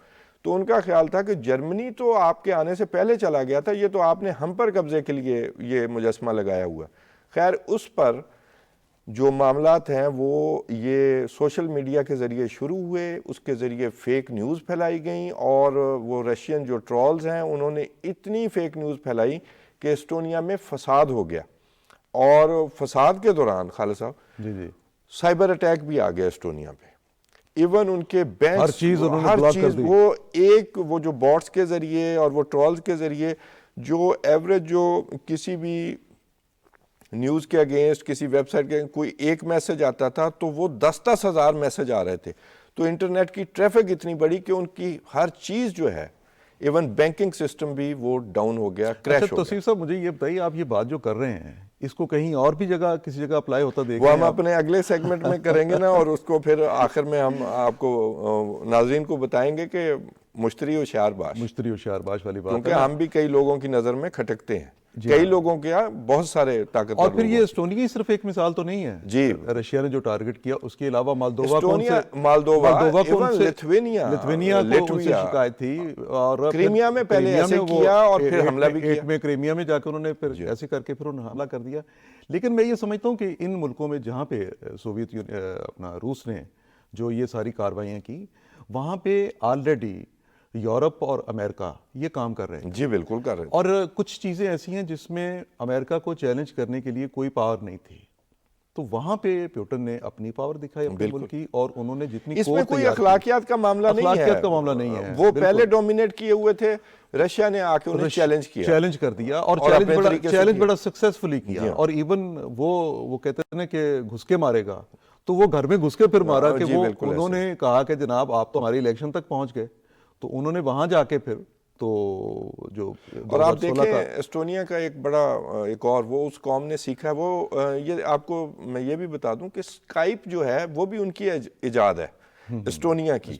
تو ان کا خیال تھا کہ جرمنی تو آپ کے آنے سے پہلے چلا گیا تھا، یہ تو آپ نے ہم پر قبضے کے لیے یہ مجسمہ لگایا ہوا. خیر، اس پر جو معاملات ہیں وہ یہ سوشل میڈیا کے ذریعے شروع ہوئے، اس کے ذریعے فیک نیوز پھیلائی گئیں، اور وہ رشین جو ٹرولز ہیں انہوں نے اتنی فیک نیوز پھیلائی کہ اسٹونیا میں فساد ہو گیا. اور فساد کے دوران خالد صاحب جی سائبر اٹیک بھی آ گیا اسٹونیا پہ. ایون ان کے بینک، ہر چیز وہ ایک وہ جو بوٹس کے ذریعے اور وہ ٹرولز کے ذریعے جو ایوریج جو کسی بھی نیوز کے اگینسٹ کسی ویب سائٹ کے کوئی ایک میسج آتا تھا تو وہ 10-10 ہزار میسج آ رہے تھے. تو انٹرنیٹ کی ٹریفک اتنی بڑی کہ ان کی ہر چیز جو ہے، ایون بینکنگ سسٹم بھی وہ ڈاؤن ہو گیا، کریش ہو گیا. توصیف صاحب، مجھے یہ بتائیے، آپ یہ بات جو کر رہے ہیں اس کو کہیں اور بھی جگہ کسی جگہ اپلائی ہوتا دیکھ وہ ہم اپنے اگلے سیگمنٹ میں کریں گے نا، اور اس کو پھر آخر میں ہم آپ کو ناظرین کو بتائیں گے کہ مشتری ہوشیار باش والی بات، کیونکہ ہم بھی کئی لوگوں کی نظر میں کھٹکتے ہیں. کئی لوگوں کے بہت سارے طاقتور. اور پھر یہ اسٹونیا صرف ایک مثال تو نہیں ہے جی، رشیا نے جو ٹارگٹ کیا، اس کے علاوہ مالدووا لتھوینیا کو شکایت تھی، اور کریمیا میں پہلے ایسے کیا اور پھر حملہ بھی کیا. میں کریمیا میں جا کے انہوں نے پھر ایسے کر کے پھر انہوں نے حملہ کر دیا. لیکن میں یہ سمجھتا ہوں کہ ان ملکوں میں جہاں پہ سوویت اپنا روس نے جو یہ ساری کارروائیاں کی، وہاں پہ آلریڈی یورپ اور امریکہ یہ کام کر رہے ہیں. جی بالکل کر رہے ہیں. اور کچھ چیزیں ایسی ہیں جس میں امریکہ کو چیلنج کرنے کے لیے کوئی پاور نہیں تھی، تو وہاں پہ پیوٹن نے اپنی پاور دکھائی اپنے ملک کی، اور انہوں نے جتنی اس میں کوئی اخلاقیات کا معاملہ نہیں ہے. وہ پہلے ڈومینیٹ کیے ہوئے تھے، رشیا نے آ کے انہیں چیلنج کر دیا، اور چیلنج بڑا سکسیسفلی کیا. اور ایون وہ کہتے ہیں نا کہ گھس کے مارے گا، تو وہ گھر میں گھس کے پھر مارا کہ وہ انہوں نے کہا کہ جناب آپ تو ہماری الیکشن تک پہنچ گئے، تو انہوں نے وہاں جا کے پھر تو جو. اور آپ دیکھیں اسٹونیا کا ایک بڑا ایک اور وہ اس قوم نے سیکھا ہے، وہ یہ آپ کو میں یہ بھی بتا دوں کہ اسکائپ جو ہے وہ بھی ان کی ایجاد ہے اسٹونیا کی.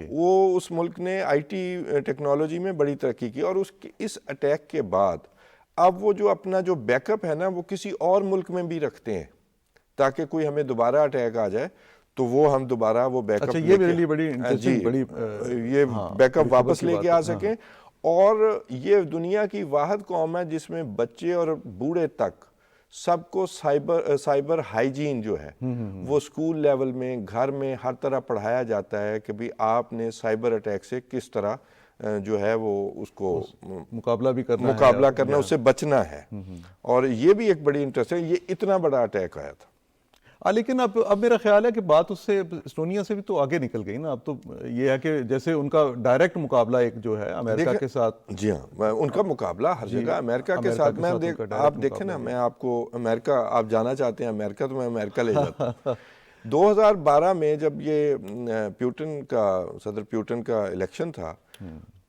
وہ اس ملک نے آئی ٹی ٹیکنالوجی میں بڑی ترقی کی، اور اس اٹیک کے بعد اب وہ جو اپنا جو بیک اپ ہے نا وہ کسی اور ملک میں بھی رکھتے ہیں تاکہ کوئی ہمیں دوبارہ اٹیک آ جائے تو وہ ہم دوبارہ وہ بیک اپ یہ میرے لیے بڑی یہ بیک اپ واپس لے کے آ سکیں. اور یہ دنیا کی واحد قوم ہے جس میں بچے اور بوڑھے تک سب کو سائبر ہائیجین جو ہے وہ اسکول لیول میں گھر میں ہر طرح پڑھایا جاتا ہے کہ بھی آپ نے سائبر اٹیک سے کس طرح جو ہے وہ اس کو مقابلہ بھی کرنا اس سے بچنا ہے. اور یہ بھی ایک بڑی انٹرسٹنگ، یہ اتنا بڑا اٹیک آیا تھا. لیکن اب میرا خیال ہے کہ بات اس سے اسٹونیا سے بھی تو آگے نکل گئی نا. اب تو یہ ہے کہ جیسے ان کا ڈائریکٹ مقابلہ ایک جو ہے امریکہ کے ساتھ. جی ہاں، ان کا مقابلہ ہر جگہ امریکہ کے ساتھ. آپ دیکھیں نا، میں آپ کو امریکہ، آپ جانا چاہتے ہیں امریکہ تو میں امریکہ لے جاتا ہوں. 2012 میں جب یہ صدر پیوٹن کا الیکشن تھا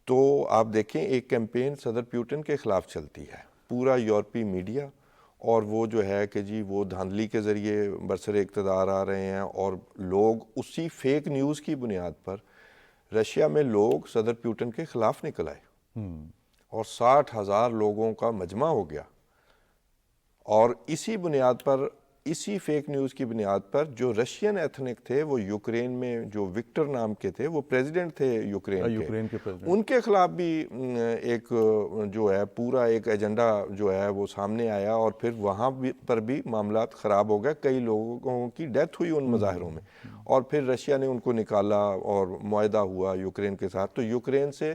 تو آپ دیکھیں ایک کیمپین صدر پیوٹن کے خلاف چلتی ہے. پورا یورپی میڈیا اور وہ جو ہے کہ جی وہ دھاندلی کے ذریعے برسر اقتدار آ رہے ہیں، اور لوگ اسی فیک نیوز کی بنیاد پر رشیا میں لوگ صدر پیوٹن کے خلاف نکل آئے اور 60,000 لوگوں کا مجمع ہو گیا. اور اسی بنیاد پر، اسی فیک نیوز کی بنیاد پر جو رشین ایتھنک تھے، وہ یوکرین میں جو وکٹر نام کے تھے، وہ پریزیڈنٹ تھے یوکرین کے، ان کے خلاف بھی ایک جو ہے پورا ایک ایجنڈا جو ہے وہ سامنے آیا، اور پھر وہاں پر بھی معاملات خراب ہو گئے. کئی لوگوں کی ڈیتھ ہوئی ان مظاہروں میں، اور پھر رشیا نے ان کو نکالا اور معاہدہ ہوا یوکرین کے ساتھ. تو یوکرین سے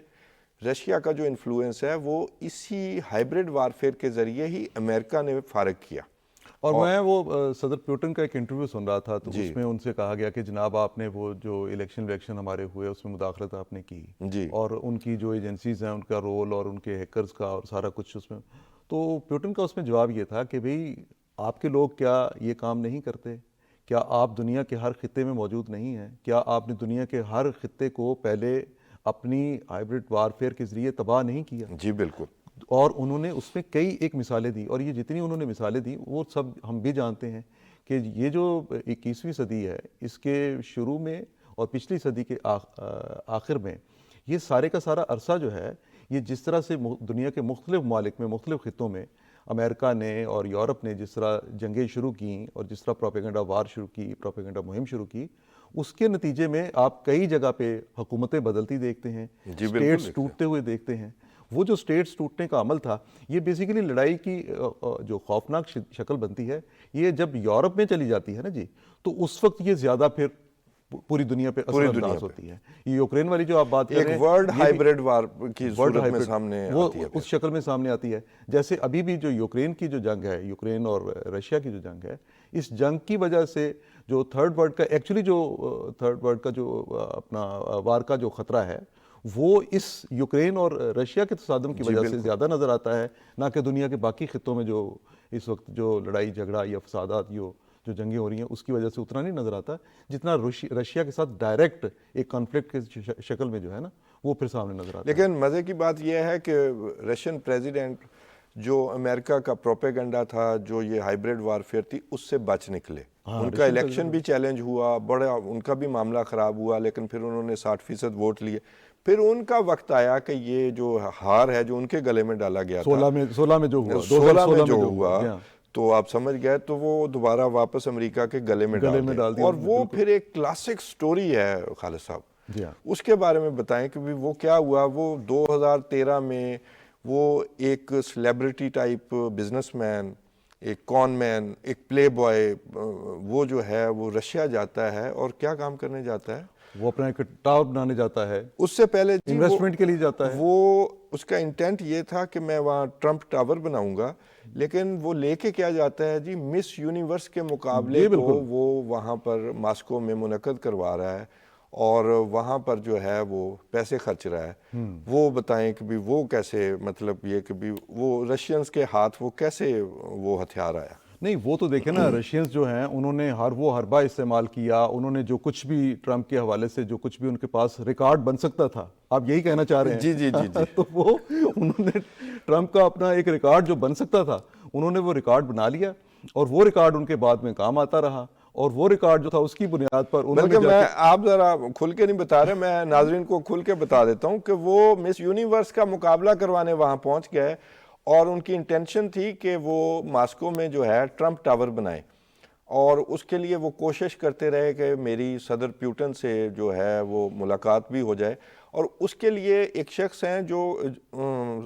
رشیا کا جو انفلوئنس ہے وہ اسی ہائبرڈ وارفیئر کے ذریعے ہی امریکہ نے فارغ کیا. اور میں وہ صدر پیوٹن کا ایک انٹرویو سن رہا تھا، تو اس میں ان سے کہا گیا کہ جناب آپ نے وہ جو الیکشن ہمارے ہوئے اس میں مداخلت آپ نے کی، اور ان کی جو ایجنسیز ہیں ان کا رول اور ان کے ہیکرز کا اور سارا کچھ اس میں. تو پیوٹن کا اس میں جواب یہ تھا کہ بھئی آپ کے لوگ کیا یہ کام نہیں کرتے؟ کیا آپ دنیا کے ہر خطے میں موجود نہیں ہیں؟ کیا آپ نے دنیا کے ہر خطے کو پہلے اپنی ہائبرڈ وارفیئر کے ذریعے تباہ نہیں کیا؟ جی بالکل. اور انہوں نے اس میں کئی ایک مثالیں دی، اور یہ جتنی انہوں نے مثالیں دی وہ سب ہم بھی جانتے ہیں کہ یہ جو 21ویں صدی ہے اس کے شروع میں اور پچھلی صدی کے آخر میں یہ سارے کا سارا عرصہ جو ہے، یہ جس طرح سے دنیا کے مختلف ممالک میں، مختلف خطوں میں امریکہ نے اور یورپ نے جس طرح جنگیں شروع کیں اور جس طرح پروپیگنڈا وار شروع کی، پروپیگنڈا مہم شروع کی، اس کے نتیجے میں آپ کئی جگہ پہ حکومتیں بدلتی دیکھتے ہیں، اسٹیٹس ٹوٹتے ہوئے دیکھتے ہیں. وہ جو اسٹیٹس ٹوٹنے کا عمل تھا، یہ بیسیکلی لڑائی کی جو خوفناک شکل بنتی ہے، یہ جب یورپ میں چلی جاتی ہے نا جی، تو اس وقت یہ زیادہ پھر پوری دنیا پہ اثر انداز ہوتی ہے. یہ یوکرین والی جو آپ بات کر رہے ہیں، ایک ورلڈ ہائبرڈ وار کی صورت میں سامنے آتی ہے، وہ اس شکل میں سامنے آتی ہے. جیسے ابھی بھی جو یوکرین کی جو جنگ ہے، یوکرین اور رشیا کی جو جنگ ہے، اس جنگ کی وجہ سے جو تھرڈ ورلڈ کا ایکچولی جو تھرڈ ورلڈ کا جو اپنا وار کا جو خطرہ ہے، وہ اس یوکرین اور رشیا کے تصادم کی وجہ سے زیادہ نظر آتا ہے، نہ کہ دنیا کے باقی خطوں میں جو اس وقت جو لڑائی جھگڑا یا فسادات جو جنگیں ہو رہی ہیں اس کی وجہ سے اتنا نہیں نظر آتا جتنا رشیا کے ساتھ ڈائریکٹ ایک کانفلکٹ کے شکل میں جو ہے نا وہ پھر سامنے نظر آتا ہے. لیکن مزے کی بات یہ ہے کہ رشین پریزیڈنٹ جو امریکہ کا پروپیگنڈا تھا، جو یہ ہائبرڈ وارفیئر تھی، اس سے بچ نکلے. ان کا الیکشن بھی چیلنج ہوا، بڑا ان کا بھی معاملہ خراب ہوا، لیکن پھر انہوں نے 60% ووٹ لیے. پھر ان کا وقت آیا کہ یہ جو ہار ہے جو ان کے گلے میں ڈالا گیا تھا 16 میں جو ہوا تو آپ سمجھ گئے، تو وہ دوبارہ واپس امریکہ کے گلے میں ڈال دیا. اور وہ پھر ایک کلاسک سٹوری ہے خالد صاحب، اس کے بارے میں بتائیں کہ وہ کیا ہوا. وہ 2013 میں وہ ایک سیلیبریٹی ٹائپ بزنس مین، ایک کون مین، ایک پلے بوائے، وہ جو ہے وہ رشیا جاتا ہے اور کیا کام کرنے جاتا ہے؟ وہ اپنا ایک ٹاور بنانے جاتا ہے. اس سے پہلے انویسٹمنٹ کے لیے جاتا ہے. وہ اس کا انٹینٹ یہ تھا کہ میں وہاں ٹرمپ ٹاور بناؤں گا، لیکن وہ لے کے کیا جاتا ہے جی، مس یونیورس کے مقابلے کو وہ وہاں پر ماسکو میں منعقد کروا رہا ہے اور وہاں پر جو ہے وہ پیسے خرچ رہا ہے. وہ بتائیں کہ بھی وہ کیسے، مطلب یہ کہ بھی وہ رشینز کے ہاتھ وہ کیسے وہ ہتھیار آیا؟ نہیں، وہ تو دیکھیں نا، رشینز جو ہیں انہوں نے وہ حربہ استعمال کیا، انہوں نے جو کچھ بھی ٹرمپ کے حوالے سے جو کچھ بھی ان کے پاس ریکارڈ بن سکتا تھا، آپ یہی کہنا چاہ رہے ہیں؟ جی جی جی جی. تو وہ انہوں نے ٹرمپ کا اپنا ایک ریکارڈ جو بن سکتا تھا انہوں نے وہ ریکارڈ بنا لیا، اور وہ ریکارڈ ان کے بعد میں کام آتا رہا، اور وہ ریکارڈ جو تھا اس کی بنیاد پر بلکہ میں آپ ذرا کھل کے نہیں بتا رہے، میں ناظرین کو کھل کے بتا دیتا ہوں کہ وہ مس یونیورس کا مقابلہ کروانے وہاں پہنچ گئے، اور ان کی انٹینشن تھی کہ وہ ماسکو میں جو ہے ٹرمپ ٹاور بنائیں، اور اس کے لیے وہ کوشش کرتے رہے کہ میری صدر پیوٹن سے جو ہے وہ ملاقات بھی ہو جائے. اور اس کے لیے ایک شخص ہیں جو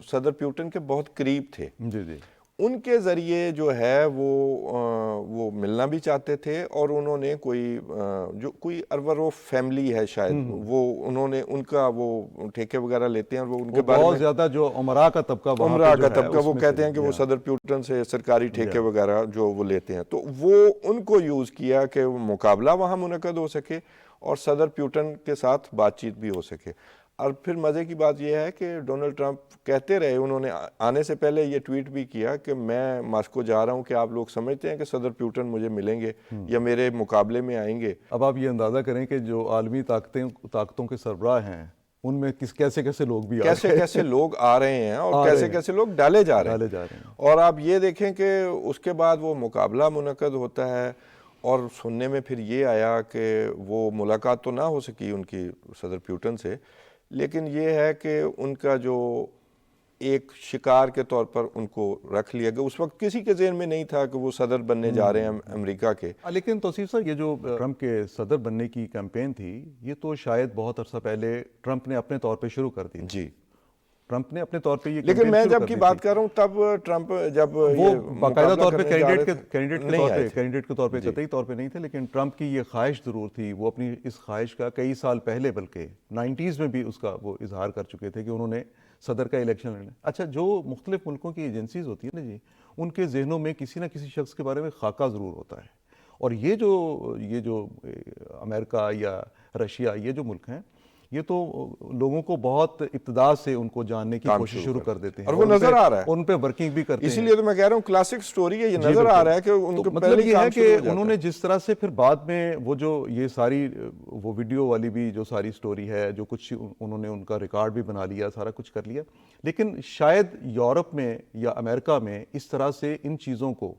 صدر پیوٹن کے بہت قریب تھے، جی جی، ان کے ذریعے جو ہے وہ ملنا بھی چاہتے تھے، اور انہوں نے کوئی ارور فیملی ہے شاید، وہ انہوں نے ان کا وہ ٹھیکے وغیرہ لیتے ہیں، اور وہ ان کے بارے میں بہت زیادہ جو عمرہ کا طبقہ وہ کہتے ہیں کہ وہ صدر پیوٹن سے سرکاری ٹھیکے وغیرہ جو وہ لیتے ہیں، تو وہ ان کو یوز کیا کہ وہ مقابلہ وہاں منعقد ہو سکے اور صدر پیوٹن کے ساتھ بات چیت بھی ہو سکے۔ اور پھر مزے کی بات یہ ہے کہ ڈونلڈ ٹرمپ کہتے رہے، انہوں نے آنے سے پہلے یہ ٹویٹ بھی کیا کہ میں ماسکو جا رہا ہوں، کہ آپ لوگ سمجھتے ہیں کہ صدر پیوٹن مجھے ملیں گے یا میرے مقابلے میں آئیں گے؟ اب آپ یہ اندازہ کریں کہ جو عالمی طاقتوں کے سربراہ ہیں ان میں کیسے لوگ بھی کیسے لوگ آ رہے ہیں اور کیسے لوگ ہیں ڈالے جا رہے ہیں۔ اور آپ یہ دیکھیں کہ اس کے بعد وہ مقابلہ منعقد ہوتا ہے، اور سننے میں پھر یہ آیا کہ وہ ملاقات تو نہ ہو سکی ان کی صدر پیوٹن سے، لیکن یہ ہے کہ ان کا جو ایک شکار کے طور پر ان کو رکھ لیا گیا۔ اس وقت کسی کے ذہن میں نہیں تھا کہ وہ صدر بننے جا رہے ہیں امریکہ کے۔ لیکن توصیف صاحب، یہ جو ٹرمپ کے صدر بننے کی کیمپین تھی، یہ تو شاید بہت عرصہ پہلے ٹرمپ نے اپنے طور پہ شروع کر دی۔ جی، ٹرمپ نے اپنے طور پہ یہ لیکن میں جب کی بات کر رہا ہوں تب ٹرمپ جب وہ باقاعدہ طور پہ کینڈیڈیٹ کے طور پہ جی۔ قطعی طور پہ نہیں تھے، لیکن ٹرمپ کی یہ خواہش ضرور تھی، وہ اپنی اس خواہش کا کئی سال پہلے، بلکہ 90s میں بھی اس کا وہ اظہار کر چکے تھے کہ انہوں نے صدر کا الیکشن لڑنا۔ اچھا، جو مختلف ملکوں کی ایجنسیز ہوتی ہیں نا جی، ان کے ذہنوں میں کسی نہ کسی شخص کے بارے میں خاکہ ضرور ہوتا ہے، اور یہ جو امریکہ یا رشیا، یہ جو ملک ہیں، یہ تو لوگوں کو بہت ابتدا سے ان کو جاننے کی کوشش شروع کر دیتے ہیں، اور وہ نظر آ رہا ہے، ان پہ ورکنگ بھی کرتے ہیں۔ اسی لیے تو میں کہہ رہا ہوں کلاسک سٹوری ہے، یہ نظر آ رہا ہے کہ ان کو مطلب یہ ہے کہ انہوں نے جس طرح سے پھر بعد میں وہ جو یہ ساری وہ ویڈیو والی بھی جو ساری سٹوری ہے، جو کچھ انہوں نے ان کا ریکارڈ بھی بنا لیا، سارا کچھ کر لیا، لیکن شاید یورپ میں یا امریکہ میں اس طرح سے ان چیزوں کو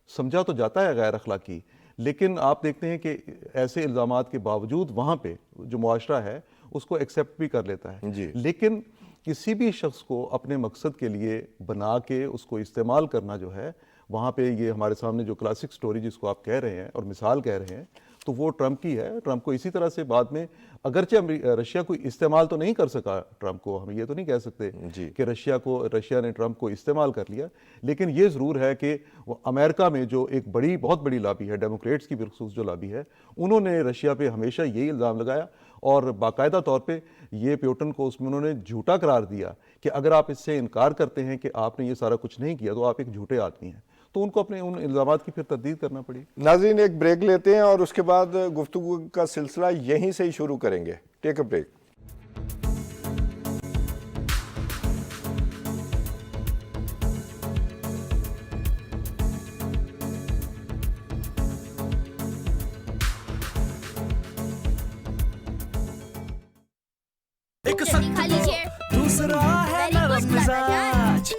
سمجھا تو جاتا ہے غیر اخلاقی، لیکن آپ دیکھتے ہیں کہ ایسے الزامات کے باوجود وہاں پہ جو معاشرہ ہے اس کو ایکسیپٹ بھی کر لیتا ہے۔ لیکن کسی بھی شخص کو اپنے مقصد کے لیے بنا کے اس کو استعمال کرنا جو ہے، وہاں پہ یہ ہمارے سامنے جو کلاسک سٹوری جس کو آپ کہہ رہے ہیں اور مثال کہہ رہے ہیں، تو وہ ٹرمپ کی ہے۔ ٹرمپ کو اسی طرح سے بعد میں، اگرچہ رشیا کو استعمال تو نہیں کر سکا ٹرمپ کو، ہم یہ تو نہیں کہہ سکتے کہ رشیا نے ٹرمپ کو استعمال کر لیا، لیکن یہ ضرور ہے کہ وہ امریکہ میں جو ایک بہت بڑی لابی ہے، ڈیموکریٹس کی بالخصوص جو لابی ہے، انہوں نے رشیا پہ ہمیشہ یہی الزام لگایا، اور باقاعدہ طور پہ یہ پیوٹن کو اس میں انہوں نے جھوٹا قرار دیا کہ اگر آپ اس سے انکار کرتے ہیں کہ آپ نے یہ سارا کچھ نہیں کیا تو آپ ایک جھوٹے آدمی ہیں، تو ان کو اپنے ان الزامات کی پھر تردید کرنا پڑی۔ ناظرین، ایک بریک لیتے ہیں اور اس کے بعد گفتگو کا سلسلہ یہیں سے ہی شروع کریں گے۔ ٹیک اے بریک۔ دوسرا ہے نرم مزاج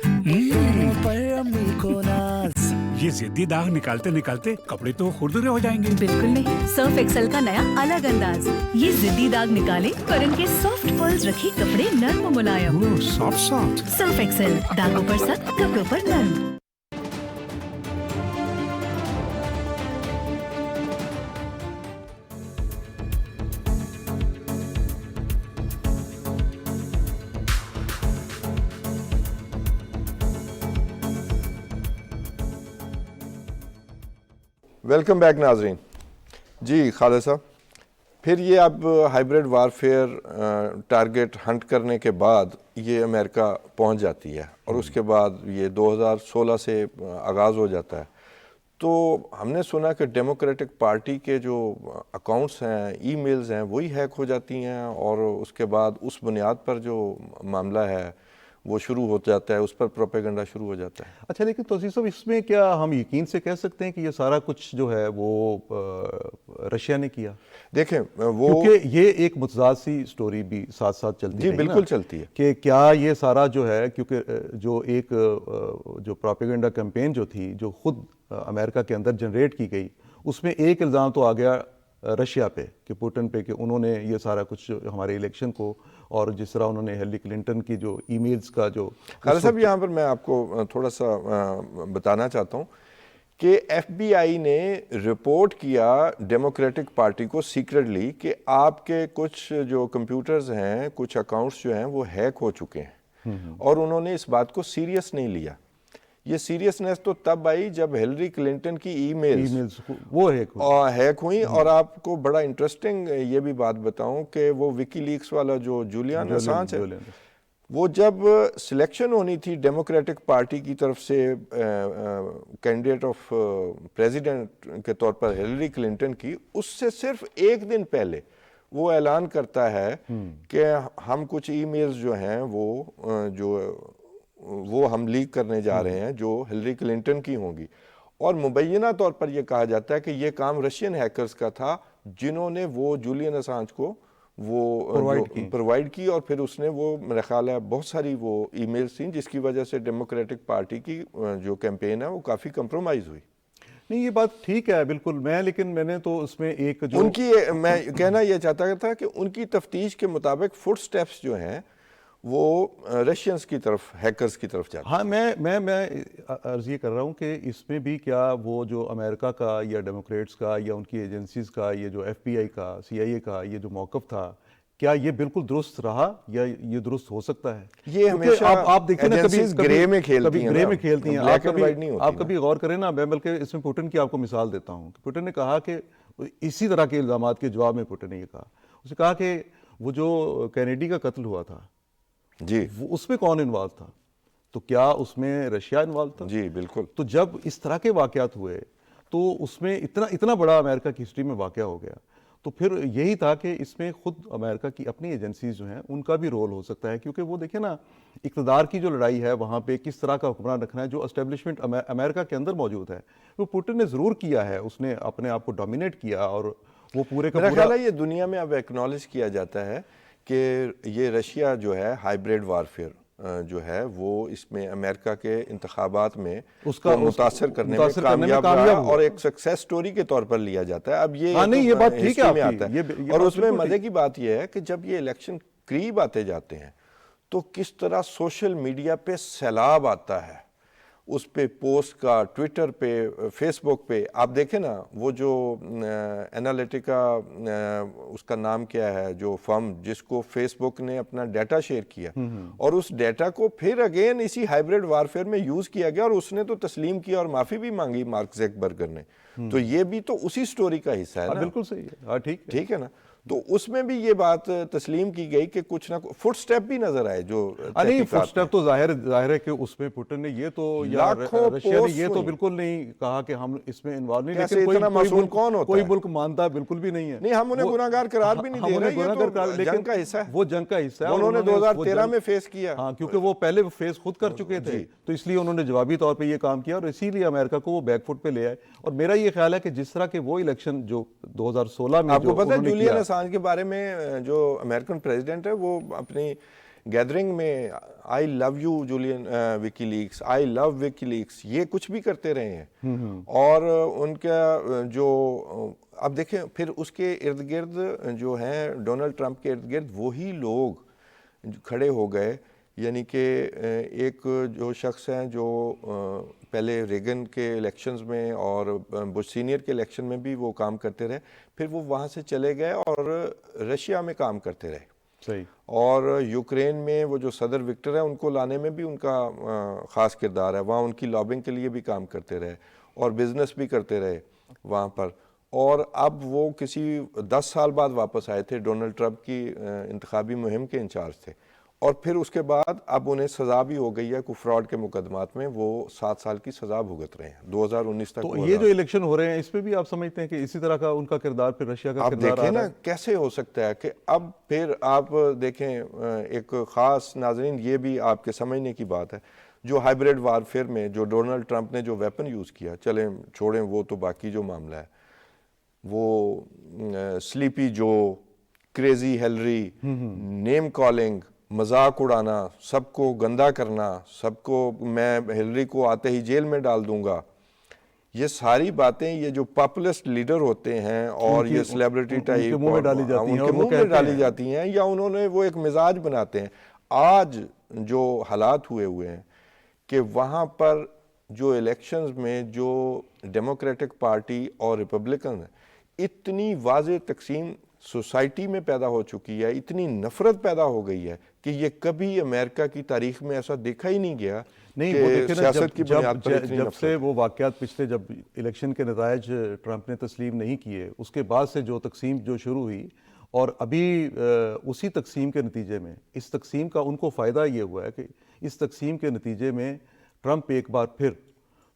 پر امی کو ناز، یہ ضدی داغ نکالتے نکالتے کپڑے تو خوردرے ہو جائیں گے۔ بالکل نہیں، سرف ایکسل کا نیا الگ انداز، یہ ضدی داغ نکالے اور ان کے سافٹ پرلز رکھے کپڑے نرم و ملائم۔ سافٹ سرف ایکسل، داغوں پر سخت، کپڑوں پر نرم۔ ویلکم بیک ناظرین۔ جی خالد صاحب، پھر یہ اب ہائیبریڈ وارفیئر ٹارگٹ ہنٹ کرنے کے بعد یہ امریکہ پہنچ جاتی ہے، اور اس کے بعد یہ 2016 سے آغاز ہو جاتا ہے۔ تو ہم نے سنا کہ ڈیموکریٹک پارٹی کے جو اکاؤنٹس ہیں، ای میلز ہیں، وہی ہیک ہو جاتی ہیں، اور اس کے بعد اس بنیاد پر جو معاملہ ہے وہ شروع ہو جاتا ہے، اس پر پروپیگنڈا شروع ہو جاتا ہے۔ اچھا، لیکن توصیف صاحب، اس میں کیا ہم یقین سے کہہ سکتے ہیں کہ یہ سارا کچھ جو ہے وہ رشیا نے کیا؟ دیکھیں وہ، کیونکہ یہ ایک متضاد سی سٹوری بھی ساتھ ساتھ چلتی ہے۔ جی بالکل چلتی ہے کہ کیا یہ سارا جو ہے، کیونکہ جو پروپیگنڈا کیمپین جو تھی، جو خود امریکہ کے اندر جنریٹ کی گئی، اس میں ایک الزام تو آ گیا رشیا پہ، کہ پوٹن پہ، کہ انہوں نے یہ سارا کچھ ہمارے الیکشن کو، اور جس طرح انہوں نے ہیلری کلنٹن کی جو ای میلز کا جو خالد صاحب، یہاں پر میں آپ کو تھوڑا سا بتانا چاہتا ہوں کہ ایف بی آئی نے رپورٹ کیا ڈیموکریٹک پارٹی کو سیکرٹلی کہ آپ کے کچھ جو کمپیوٹرز ہیں، کچھ اکاؤنٹس جو ہیں وہ ہیک ہو چکے ہیں، اور انہوں نے اس بات کو سیریس نہیں لیا۔ یہ سیریسنیس تو تب آئی جب ہلری کلنٹن کی ای میلز وہ ہیک ہوئی. اور آپ کو بڑا انٹرسٹنگ یہ بھی بات بتاؤں کہ وہ وکی لیکس والا جو جولیان اسانج ہے، وہ جب سلیکشن ہونی تھی ڈیموکریٹک پارٹی کی طرف سے کینڈیڈیٹ آف پریزیڈنٹ کے طور پر ہلری کلنٹن کی، اس سے صرف ایک دن پہلے وہ اعلان کرتا ہے کہ ہم کچھ ای میلز جو ہیں وہ ہم لیک کرنے جا رہے ہیں جو ہلری کلنٹن کی ہوں گی. اور مبینہ طور پر یہ کہا جاتا ہے کہ یہ کام رشین ہیکرز کا تھا جنہوں نے وہ جولین اسانج کو وہ پرووائڈ کی، اور پھر اس نے وہ میرا خیال ہے بہت ساری وہ ای میلز تھیں جس کی وجہ سے ڈیموکریٹک پارٹی کی جو کیمپین ہے وہ کافی کمپرومائز ہوئی. نہیں یہ بات ٹھیک ہے بالکل، لیکن میں نے تو اس میں ایک جو ان کی میں کہنا یہ چاہتا تھا کہ ان کی تفتیش کے مطابق فٹ سٹیپس جو ہیں وہ رشینز کی طرف، ہیکرز کی طرف جاتے ہیں. ہاں میں عرض یہ کر رہا ہوں کہ اس میں بھی کیا وہ جو امریکہ کا یا ڈیموکریٹس کا یا ان کی ایجنسیز کا، یہ جو ایف بی آئی کا، سی آئی اے کا یہ جو موقف تھا، کیا یہ بالکل درست رہا یا یہ درست ہو سکتا ہے؟ یہ ہمیشہ آپ دیکھیں نا کبھی گرے میں کھیلتی ہیں. آپ کبھی غور کریں نا، میں بلکہ اس میں پوٹن کی آپ کو مثال دیتا ہوں. پوٹن نے کہا کہ اسی طرح کے الزامات کے جواب میں پوٹن نے یہ کہا، اس نے کہا کہ وہ جو کینیڈی کا قتل ہوا تھا جی اس میں کون انوالو تھا؟ تو کیا اس میں رشیا انوالو تھا؟ جی بالکل. تو جب اس طرح کے واقعات ہوئے تو اس میں اتنا بڑا امریکہ کی ہسٹری میں واقعہ ہو گیا، تو پھر یہی تھا کہ اس میں خود امریکہ کی اپنی ایجنسیز جو ہیں ان کا بھی رول ہو سکتا ہے، کیونکہ وہ دیکھیں نا اقتدار کی جو لڑائی ہے وہاں پہ کس طرح کا حکمران رکھنا ہے، جو اسٹیبلشمنٹ امریکہ کے اندر موجود ہے وہ پوٹن نے ضرور کیا ہے، اس نے اپنے آپ کو ڈومینیٹ کیا، اور وہ پورے کا میرا خیال ہے یہ دنیا میں اب ایکنالج کیا جاتا ہے کہ یہ رشیا جو ہے ہائیبریڈ وارفیئر جو ہے وہ اس میں امریکہ کے انتخابات میں اس کا متاثر کرنے میں کامیاب رہا ہے، اور ایک سکسیس سٹوری کے طور پر لیا جاتا ہے. اب یہ بات ٹھیک ہے آتا ہے، اور اس میں مزے کی بات یہ ہے کہ جب یہ الیکشن قریب آتے جاتے ہیں تو کس طرح سوشل میڈیا پہ سیلاب آتا ہے، اس پہ پوسٹ کا، ٹویٹر پہ، فیس بک پہ. آپ دیکھیں نا وہ جو انالیٹیکا اس کا نام کیا ہے جو فرم جس کو فیس بک نے اپنا ڈیٹا شیئر کیا، اور اس ڈیٹا کو پھر اگین اسی ہائیبریڈ وارفیئر میں یوز کیا گیا، اور اس نے تو تسلیم کیا اور معافی بھی مانگی مارک زکربرگ نے. تو یہ بھی تو اسی سٹوری کا حصہ ہے نا. بالکل صحیح ہے، ٹھیک ہے نا. تو اس میں بھی یہ بات تسلیم کی گئی کہ کچھ نہ فٹ سٹیپ بھی نظر آئے جو نہیں، فٹ سٹیپ تو ظاہر ہے کہ اس میں پوٹن نے یہ تو یا رشیا نے یہ تو بالکل نہیں کہا کہ ہم اس میں انوالو نہیں، لیکن کوئی ملک مانتا بالکل بھی نہیں ہے. نہیں، ہم انہیں گناہگار قرار بھی نہیں دے رہے، یہ تو جنگ کا حصہ ہے، وہ جنگ کا حصہ ہے، انہوں نے 2013 میں فیس کیا. ہاں، کیونکہ وہ پہلے فیس خود کر چکے تھے، تو اس لیے انہوں نے جوابی طور پہ یہ کام کیا، اور اسی لیے امریکہ کو وہ بیک فٹ پہ لے آئے. اور میرا یہ خیال ہے کہ جس طرح کے وہ الیکشن جو 2016 میں آپ کو پتہ ہے جولین اسانج کے بارے میں جو امریکن پریزیڈنٹ ہے وہ اپنی گیدرنگ میں I love you Julian WikiLeaks, I love WikiLeaks, یہ کچھ بھی کرتے رہے ہیں. اور ان کا جو اب دیکھیں پھر اس کے ارد گرد جو ہیں ڈونلڈ ٹرمپ کے ارد گرد وہی لوگ کھڑے ہو گئے، یعنی کہ ایک جو شخص ہیں جو پہلے ریگن کے الیکشنز میں اور بش سینئر کے الیکشن میں بھی وہ کام کرتے رہے، پھر وہ وہاں سے چلے گئے اور رشیا میں کام کرتے رہے. صحیح. اور یوکرین میں وہ جو صدر وکٹر ہیں ان کو لانے میں بھی ان کا خاص کردار ہے، وہاں ان کی لابنگ کے لیے بھی کام کرتے رہے اور بزنس بھی کرتے رہے وہاں پر. اور اب وہ کسی 10 سال بعد واپس آئے تھے، ڈونلڈ ٹرمپ کی انتخابی مہم کے انچارج تھے، اور پھر اس کے بعد اب انہیں سزا بھی ہو گئی ہے کوئی فراڈ کے مقدمات میں، وہ 7 سال کی سزا بھگت رہے ہیں 2019 تک. تو یہ جو الیکشن ہو رہے ہیں اس پہ بھی آپ سمجھتے ہیں کہ اسی طرح کا ان کا کردار پھر رشیا کا کردار آ رہا ہے؟ آپ دیکھیں نا کیسے ہو سکتا ہے کہ اب پھر آپ دیکھیں ایک خاص، ناظرین یہ بھی آپ کے سمجھنے کی بات ہے، جو ہائیبریڈ وارفیئر میں جو ڈونلڈ ٹرمپ نے جو ویپن یوز کیا، چلیں چھوڑیں وہ تو باقی جو معاملہ ہے، وہ سلیپی جو، کریزی ہیلری، نیم کالنگ، مذاق اڑانا، سب کو گندا کرنا، سب کو میں ہلری کو آتے ہی جیل میں ڈال دوں گا، یہ ساری باتیں یہ جو پاپولسٹ لیڈر ہوتے ہیں اور یہ سیلیبریٹی ٹائپ ان کے منہ میں ڈالی جاتی ہیں یا انہوں نے وہ ایک مزاج بناتے ہیں. آج جو حالات ہوئے ہیں کہ وہاں پر جو الیکشنز میں جو ڈیموکریٹک پارٹی اور ریپبلکن اتنی واضح تقسیم سوسائٹی میں پیدا ہو چکی ہے، اتنی نفرت پیدا ہو گئی ہے کہ یہ کبھی امریکہ کی تاریخ میں ایسا دیکھا ہی نہیں گیا نہیں کہ وہ دیکھیں نا سیاست کی بنیاد پر اتنی جب نفرت سے وہ واقعات پچھلے جب الیکشن کے نتائج ٹرمپ نے تسلیم نہیں کیے اس کے بعد سے جو تقسیم جو شروع ہوئی اور ابھی اسی تقسیم کے نتیجے میں اس تقسیم کا ان کو فائدہ یہ ہوا ہے کہ اس تقسیم کے نتیجے میں ٹرمپ ایک بار پھر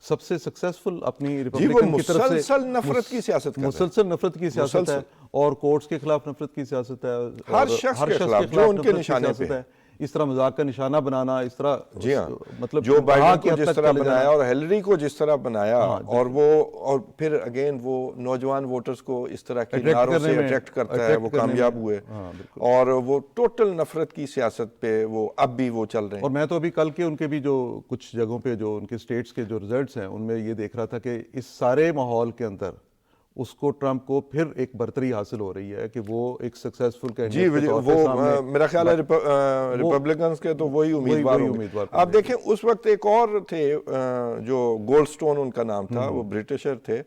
سب سے سکسیسفل اپنی ریپبلکن کی طرف سے مسلسل نفرت کی سیاست کر رہے ہیں. مسلسل نفرت کی سیاست ہے اور کورٹس کے خلاف نفرت کی سیاست ہے, ہر شخص کے خلاف جو ان کے نشانے پہ ہے. اس طرح مذاق کا نشانہ بنانا, اس طرح جی ہاں, مطلب جو بائیڈن کو جس طرح بنایا اور ہیلری کو جس طرح بنایا اور پھر اگین وہ نوجوان ووٹرز کو اس طرح کی نعروں سے اٹریکٹ کرتا ہے, وہ کامیاب ہوئے اور وہ ٹوٹل نفرت کی سیاست پہ وہ اب بھی وہ چل رہے ہیں. اور میں تو ابھی کل کے ان کے بھی جو کچھ جگہوں پہ جو ان کے سٹیٹس کے جو ریزلٹس ہیں ان میں یہ دیکھ رہا تھا کہ اس سارے ماحول کے اندر اس کو ٹرمپ کو پھر ایک برتری حاصل ہو رہی ہے کہ وہ ایک سکسیسفل کینڈیڈیٹ کے طور پہ سامنے. وہ میرا خیال ہے ریپبلکنز کے تو وہی امیدوار ہوں گے. آپ دیکھیں اس وقت ایک اور تھے جو گولڈ سٹون ان کا نام تھا, وہ برٹشر تھے,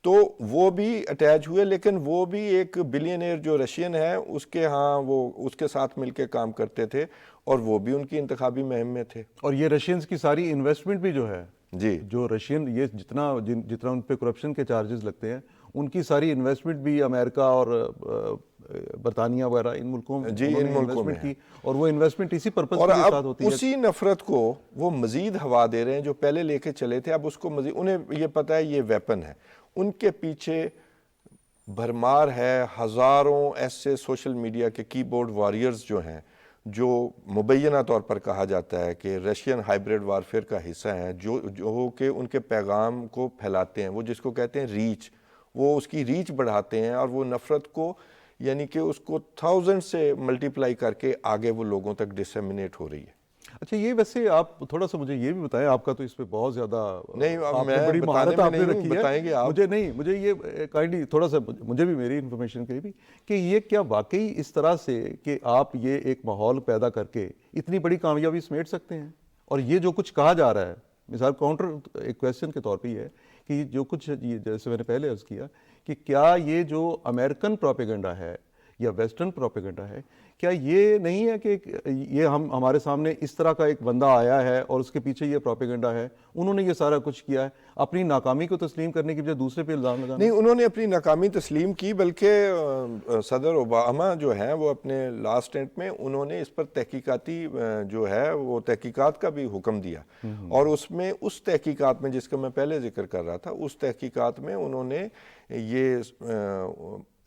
تو وہ بھی اٹیچ ہوئے, لیکن وہ بھی ایک بلینئر جو رشین ہے اس کے ہاں وہ اس کے ساتھ مل کے کام کرتے تھے اور وہ بھی ان کی انتخابی مہم میں تھے. اور یہ رشینز کی ساری انویسٹمنٹ بھی جو ہے جی, جو رشین یہ جتنا ان پہ کرپشن کے چارجز لگتے ہیں ان کی ساری انویسٹمنٹ بھی امریکہ اور برطانیہ وغیرہ ان ملکوں میں جی ان ملکوں میں کی, اور وہ انویسٹمنٹ اسی پرپس اور کے ساتھ ہوتی ہے. اسی نفرت کو وہ مزید ہوا دے رہے ہیں جو پہلے لے کے چلے تھے, اب اس کو مزید, انہیں یہ پتہ ہے یہ ویپن ہے, ان کے پیچھے بھرمار ہے ہزاروں ایسے سوشل میڈیا کے کی بورڈ واریئرز جو ہیں جو مبینہ طور پر کہا جاتا ہے کہ رشین ہائبریڈ وارفیئر کا حصہ ہیں, جو کہ ان کے پیغام کو پھیلاتے ہیں, وہ جس کو کہتے ہیں ریچ, وہ اس کی ریچ بڑھاتے ہیں اور وہ نفرت کو یعنی کہ اس کو 1000 سے ملٹیپلائی کر کے آگے وہ لوگوں تک ڈسیمینیٹ ہو رہی ہے. اچھا یہ ویسے آپ تھوڑا سا مجھے یہ بھی بتائیں, آپ کا تو اس پہ بہت زیادہ نہیں بڑی مہارت آپ نے رکھی ہے, بتائیں گے آپ مجھے یہ کائنڈلی تھوڑا سا مجھے بھی میری انفارمیشن کے لیے بھی کہ یہ کیا واقعی اس طرح سے کہ آپ یہ ایک ماحول پیدا کر کے اتنی بڑی کامیابی سمیٹ سکتے ہیں, اور یہ جو کچھ کہا جا رہا ہے مثال کاؤنٹر ایک کویسچن کے طور پہ یہ ہے کہ جو کچھ جیسے میں نے پہلے عرض کیا کہ کیا یہ جو امریکن پروپیگنڈا ہے یا ویسٹرن پروپیگنڈا ہے, کیا یہ نہیں ہے کہ یہ ہمارے سامنے اس طرح کا ایک بندہ آیا ہے اور اس کے پیچھے یہ پروپیگنڈا ہے, انہوں نے یہ سارا کچھ کیا ہے, اپنی ناکامی کو تسلیم کرنے کی بجائے دوسرے پہ الزام لگانا؟ نہیں, انہوں نے اپنی ناکامی تسلیم کی, بلکہ صدر اوباما جو ہیں وہ اپنے لاسٹ اسٹینٹ میں انہوں نے اس پر تحقیقاتی جو ہے وہ تحقیقات کا بھی حکم دیا, اور اس میں اس تحقیقات میں جس کا میں پہلے ذکر کر رہا تھا, اس تحقیقات میں انہوں نے یہ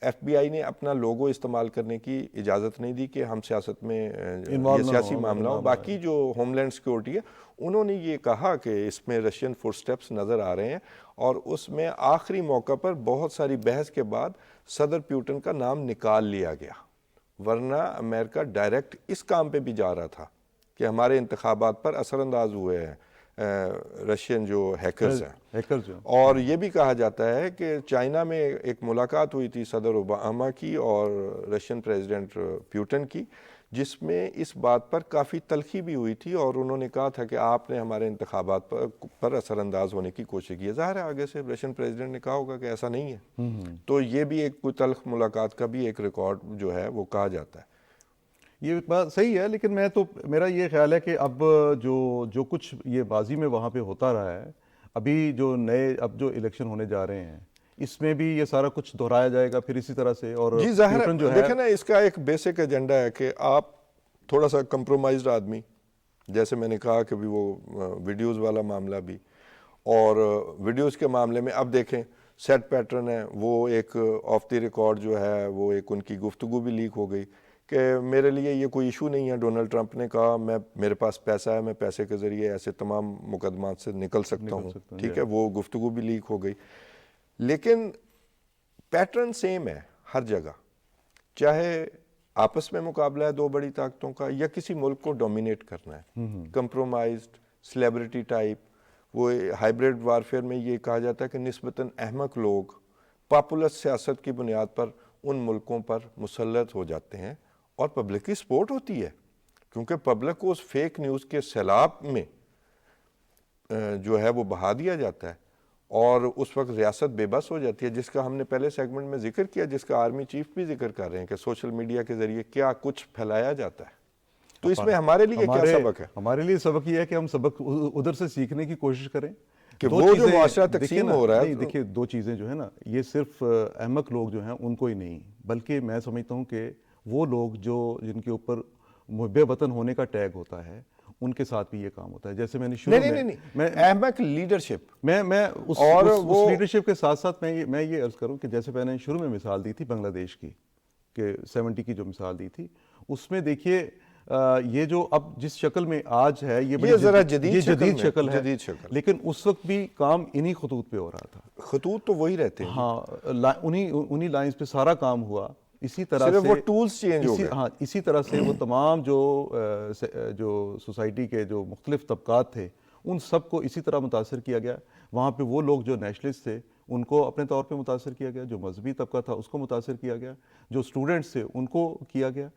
ایف بی آئی نے اپنا لوگو استعمال کرنے کی اجازت نہیں دی کہ ہم سیاست میں یہ سیاسی معاملہ ہو. باقی جو ہوم لینڈ سیکیورٹی ہے انہوں نے یہ کہا کہ اس میں رشین فٹ سٹیپس نظر آ رہے ہیں, اور اس میں آخری موقع پر بہت ساری بحث کے بعد صدر پیوٹن کا نام نکال لیا گیا, ورنہ امریکہ ڈائریکٹ اس کام پہ بھی جا رہا تھا کہ ہمارے انتخابات پر اثر انداز ہوئے ہیں رشین جو ہیکرز ہیں. اور یہ بھی کہا جاتا ہے کہ چائنا میں ایک ملاقات ہوئی تھی صدر اوباما کی اور رشین پریزیڈنٹ پیوٹن کی, جس میں اس بات پر کافی تلخی بھی ہوئی تھی, اور انہوں نے کہا تھا کہ آپ نے ہمارے انتخابات پر اثر انداز ہونے کی کوشش کی ہے. ظاہر ہے آگے سے رشین پریزیڈنٹ نے کہا ہوگا کہ ایسا نہیں ہے, تو یہ بھی ایک کوئی تلخ ملاقات کا بھی ایک ریکارڈ جو ہے وہ کہا جاتا ہے. یہ بات صحیح ہے, لیکن میرا یہ خیال ہے کہ اب جو کچھ یہ بازی میں وہاں پہ ہوتا رہا ہے, ابھی اب جو الیکشن ہونے جا رہے ہیں اس میں بھی یہ سارا کچھ دہرایا جائے گا پھر اسی طرح سے. اور جی ظاہر ہے, دیکھیں نا اس کا ایک بیسک ایجنڈا ہے کہ آپ تھوڑا سا کمپرومائزڈ آدمی, جیسے میں نے کہا کہ بھی وہ ویڈیوز والا معاملہ بھی, اور ویڈیوز کے معاملے میں اب دیکھیں سیٹ پیٹرن ہے, وہ ایک آف دی ریکارڈ جو ہے وہ ایک ان کی گفتگو بھی لیک ہو گئی کہ میرے لیے یہ کوئی ایشو نہیں ہے, ڈونلڈ ٹرمپ نے کہا میرے پاس پیسہ ہے, میں پیسے کے ذریعے ایسے تمام مقدمات سے نکل سکتا ہوں, ٹھیک ہے, وہ گفتگو بھی لیک ہو گئی. لیکن پیٹرن سیم ہے ہر جگہ, چاہے آپس میں مقابلہ ہے دو بڑی طاقتوں کا یا کسی ملک کو ڈومینیٹ کرنا ہے, کمپرومائزڈ سلیبریٹی ٹائپ. وہ ہائبریڈ وارفیئر میں یہ کہا جاتا ہے کہ نسبتاً احمق لوگ پاپولر سیاست کی بنیاد پر ان ملکوں پر مسلط ہو جاتے ہیں, اور پبلک کی سپورٹ ہوتی ہے کیونکہ پبلک کو اس فیک نیوز کے سیلاب میں جو ہے وہ بہا دیا جاتا ہے, اور اس وقت ریاست بے بس ہو جاتی ہے, جس کا ہم نے پہلے سیگمنٹ میں ذکر کیا, جس کا آرمی چیف بھی ذکر کر رہے ہیں کہ سوشل میڈیا کے ذریعے کیا کچھ پھیلایا جاتا ہے. تو اس میں ہمارے لیے کیا سبق ہے؟ ہمارے لیے سبق یہ ہے کہ ہم سبق ادھر سے سیکھنے کی کوشش کریں کہ وہ جو معاشرہ تقسیم ہو رہا ہے. دیکھیے دو چیزیں جو ہے نا، یہ صرف احمق لوگ جو ہیں ان کو ہی نہیں، بلکہ میں سمجھتا ہوں کہ وہ لوگ جن کے اوپر محب وطن ہونے کا ٹیگ ہوتا ہے ان کے ساتھ بھی یہ کام ہوتا ہے. جیسے میں نے شروع میں احمق لیڈرشپ، میں اس لیڈرشپ کے ساتھ ساتھ میں یہ عرض کروں کہ جیسے میں نے شروع میں مثال دی تھی بنگلہ دیش کی، کہ 70 کی جو مثال دی تھی، اس میں دیکھیے یہ جو اب جس شکل میں آج ہے یہ ذرا جدید شکل ہے، لیکن اس وقت بھی کام انہی خطوط پہ ہو رہا تھا. خطوط تو وہی رہتے ہیں. ہاں، انہی لائنز پہ سارا کام ہوا. اسی طرح سے وہ ٹولز چینج ہو گئے. ہاں، اسی طرح سے وہ تمام جو سوسائٹی کے جو مختلف طبقات تھے ان سب کو اسی طرح متاثر کیا گیا. وہاں پہ وہ لوگ جو نیشنلسٹ تھے ان کو اپنے طور پہ متاثر کیا گیا، جو مذہبی طبقہ تھا اس کو متاثر کیا گیا، جو اسٹوڈنٹس تھے ان کو کیا گیا.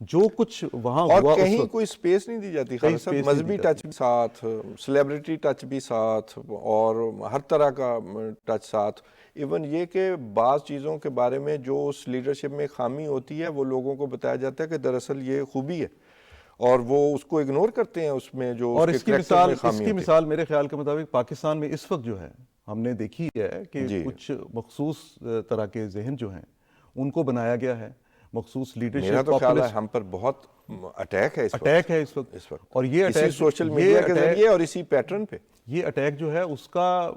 جو کچھ وہاں ہوا، اور کہیں کوئی سپیس نہیں دی جاتی. مذہبی ٹچ بھی ساتھ، سیلیبریٹی ٹچ بھی ساتھ، اور ہر طرح کا ٹچ ساتھ. ایون یہ کہ بعض چیزوں کے بارے میں جو اس لیڈرشپ میں خامی ہوتی ہے وہ لوگوں کو بتایا جاتا ہے کہ دراصل یہ خوبی ہے، اور وہ اس کو اگنور کرتے ہیں اس میں جو. اور اس کی مثال میرے خیال کے مطابق پاکستان میں اس وقت جو ہے ہم نے دیکھی ہے کہ کچھ مخصوص طرح کے ذہن جو ہیں ان کو بنایا گیا ہے، مخصوص لیڈرشپ. میرا تو خیال ہے ہم پر بہت اٹیک ہے اس وقت، اور یہ اسی سوشل میڈیا کے ذریعے اور اسی پیٹرن پہ یہ اٹیک جو ہے اس کا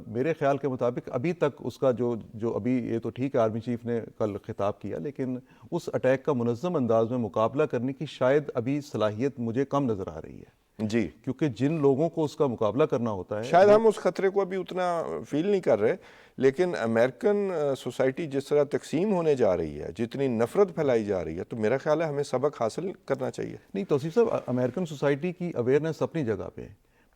میرے خیال کے مطابق ابھی تک اس کا جو ابھی یہ تو ٹھیک ہے آرمی چیف نے کل خطاب کیا، لیکن اس اٹیک کا منظم انداز میں مقابلہ کرنے کی شاید ابھی صلاحیت مجھے کم نظر آ رہی ہے. جی، کیونکہ جن لوگوں کو اس کا مقابلہ کرنا ہوتا ہے، شاید ہم اس خطرے کو ابھی اتنا فیل نہیں کر رہے، لیکن امریکن سوسائٹی جس طرح تقسیم ہونے جا رہی ہے، جتنی نفرت پھیلائی جا رہی ہے، تو میرا خیال ہے ہمیں سبق حاصل کرنا چاہیے. نہیں توصیف صاحب، امریکن سوسائٹی کی اویئرنیس اپنی جگہ پہ،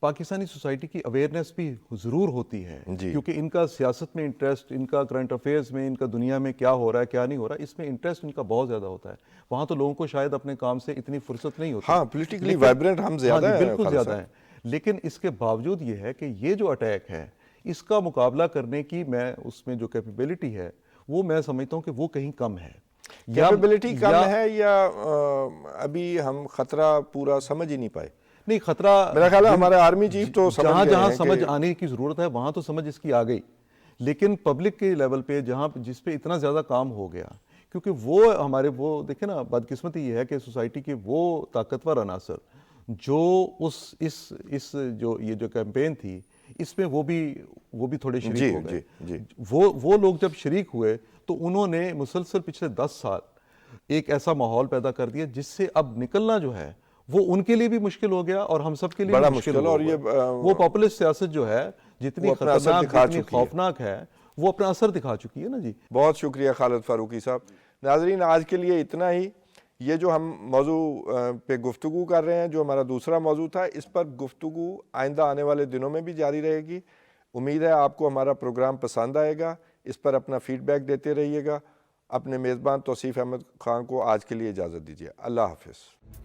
پاکستانی سوسائٹی کی اویئرنیس بھی ضرور ہوتی ہے، کیونکہ ان کا سیاست میں انٹرسٹ، ان کا کرنٹ افیئرز میں، ان کا دنیا میں کیا ہو رہا ہے کیا نہیں ہو رہا ہے، اس میں انٹرسٹ ان کا بہت زیادہ ہوتا ہے. وہاں تو لوگوں کو شاید اپنے کام سے اتنی فرصت نہیں ہوتی. ہاں، پولیٹیکلی وائبرنٹ ہم زیادہ ہیں، بالکل زیادہ ہیں. لیکن اس کے باوجود یہ ہے کہ یہ جو اٹیک ہے اس کا مقابلہ کرنے کی اس میں جو کیپیبلٹی ہے وہ میں سمجھتا ہوں کہ وہ کہیں کم ہے. کیپیبلٹی کم ہے یا ابھی ہم خطرہ پورا سمجھ ہی نہیں پائے؟ نہیں، خطرہ میرا خیال ہے ہمارے آرمی چیف تو جہاں سمجھ آنے کی ضرورت ہے وہاں تو سمجھ اس کی آ گئی، لیکن پبلک کے لیول پہ جس پہ اتنا زیادہ کام ہو گیا، کیونکہ وہ دیکھیں نا، بدقسمتی یہ ہے کہ سوسائٹی کے وہ طاقتور عناصر جو یہ جو کیمپین تھی اس میں وہ بھی تھوڑے شریک ہو گئے. وہ لوگ جب شریک ہوئے تو انہوں نے مسلسل پچھلے 10 سال ایک ایسا ماحول پیدا کر دیا جس سے اب نکلنا جو ہے وہ ان کے لیے بھی مشکل ہو گیا اور ہم سب کے لیے بھی مشکل. اور وہ پاپولسٹ سیاست جو ہے جتنی خطرناک، جتنی خوفناک ہے، وہ اپنا اثر دکھا چکی ہے نا. جی بہت شکریہ خالد فاروقی صاحب. ناظرین، آج کے لیے اتنا ہی. یہ جو ہم موضوع پہ گفتگو کر رہے ہیں، جو ہمارا دوسرا موضوع تھا، اس پر گفتگو آئندہ آنے والے دنوں میں بھی جاری رہے گی. امید ہے آپ کو ہمارا پروگرام پسند آئے گا. اس پر اپنا فیڈ بیک دیتے رہیے گا. اپنے میزبان توصیف احمد خان کو آج کے لیے اجازت دیجیے. اللہ حافظ.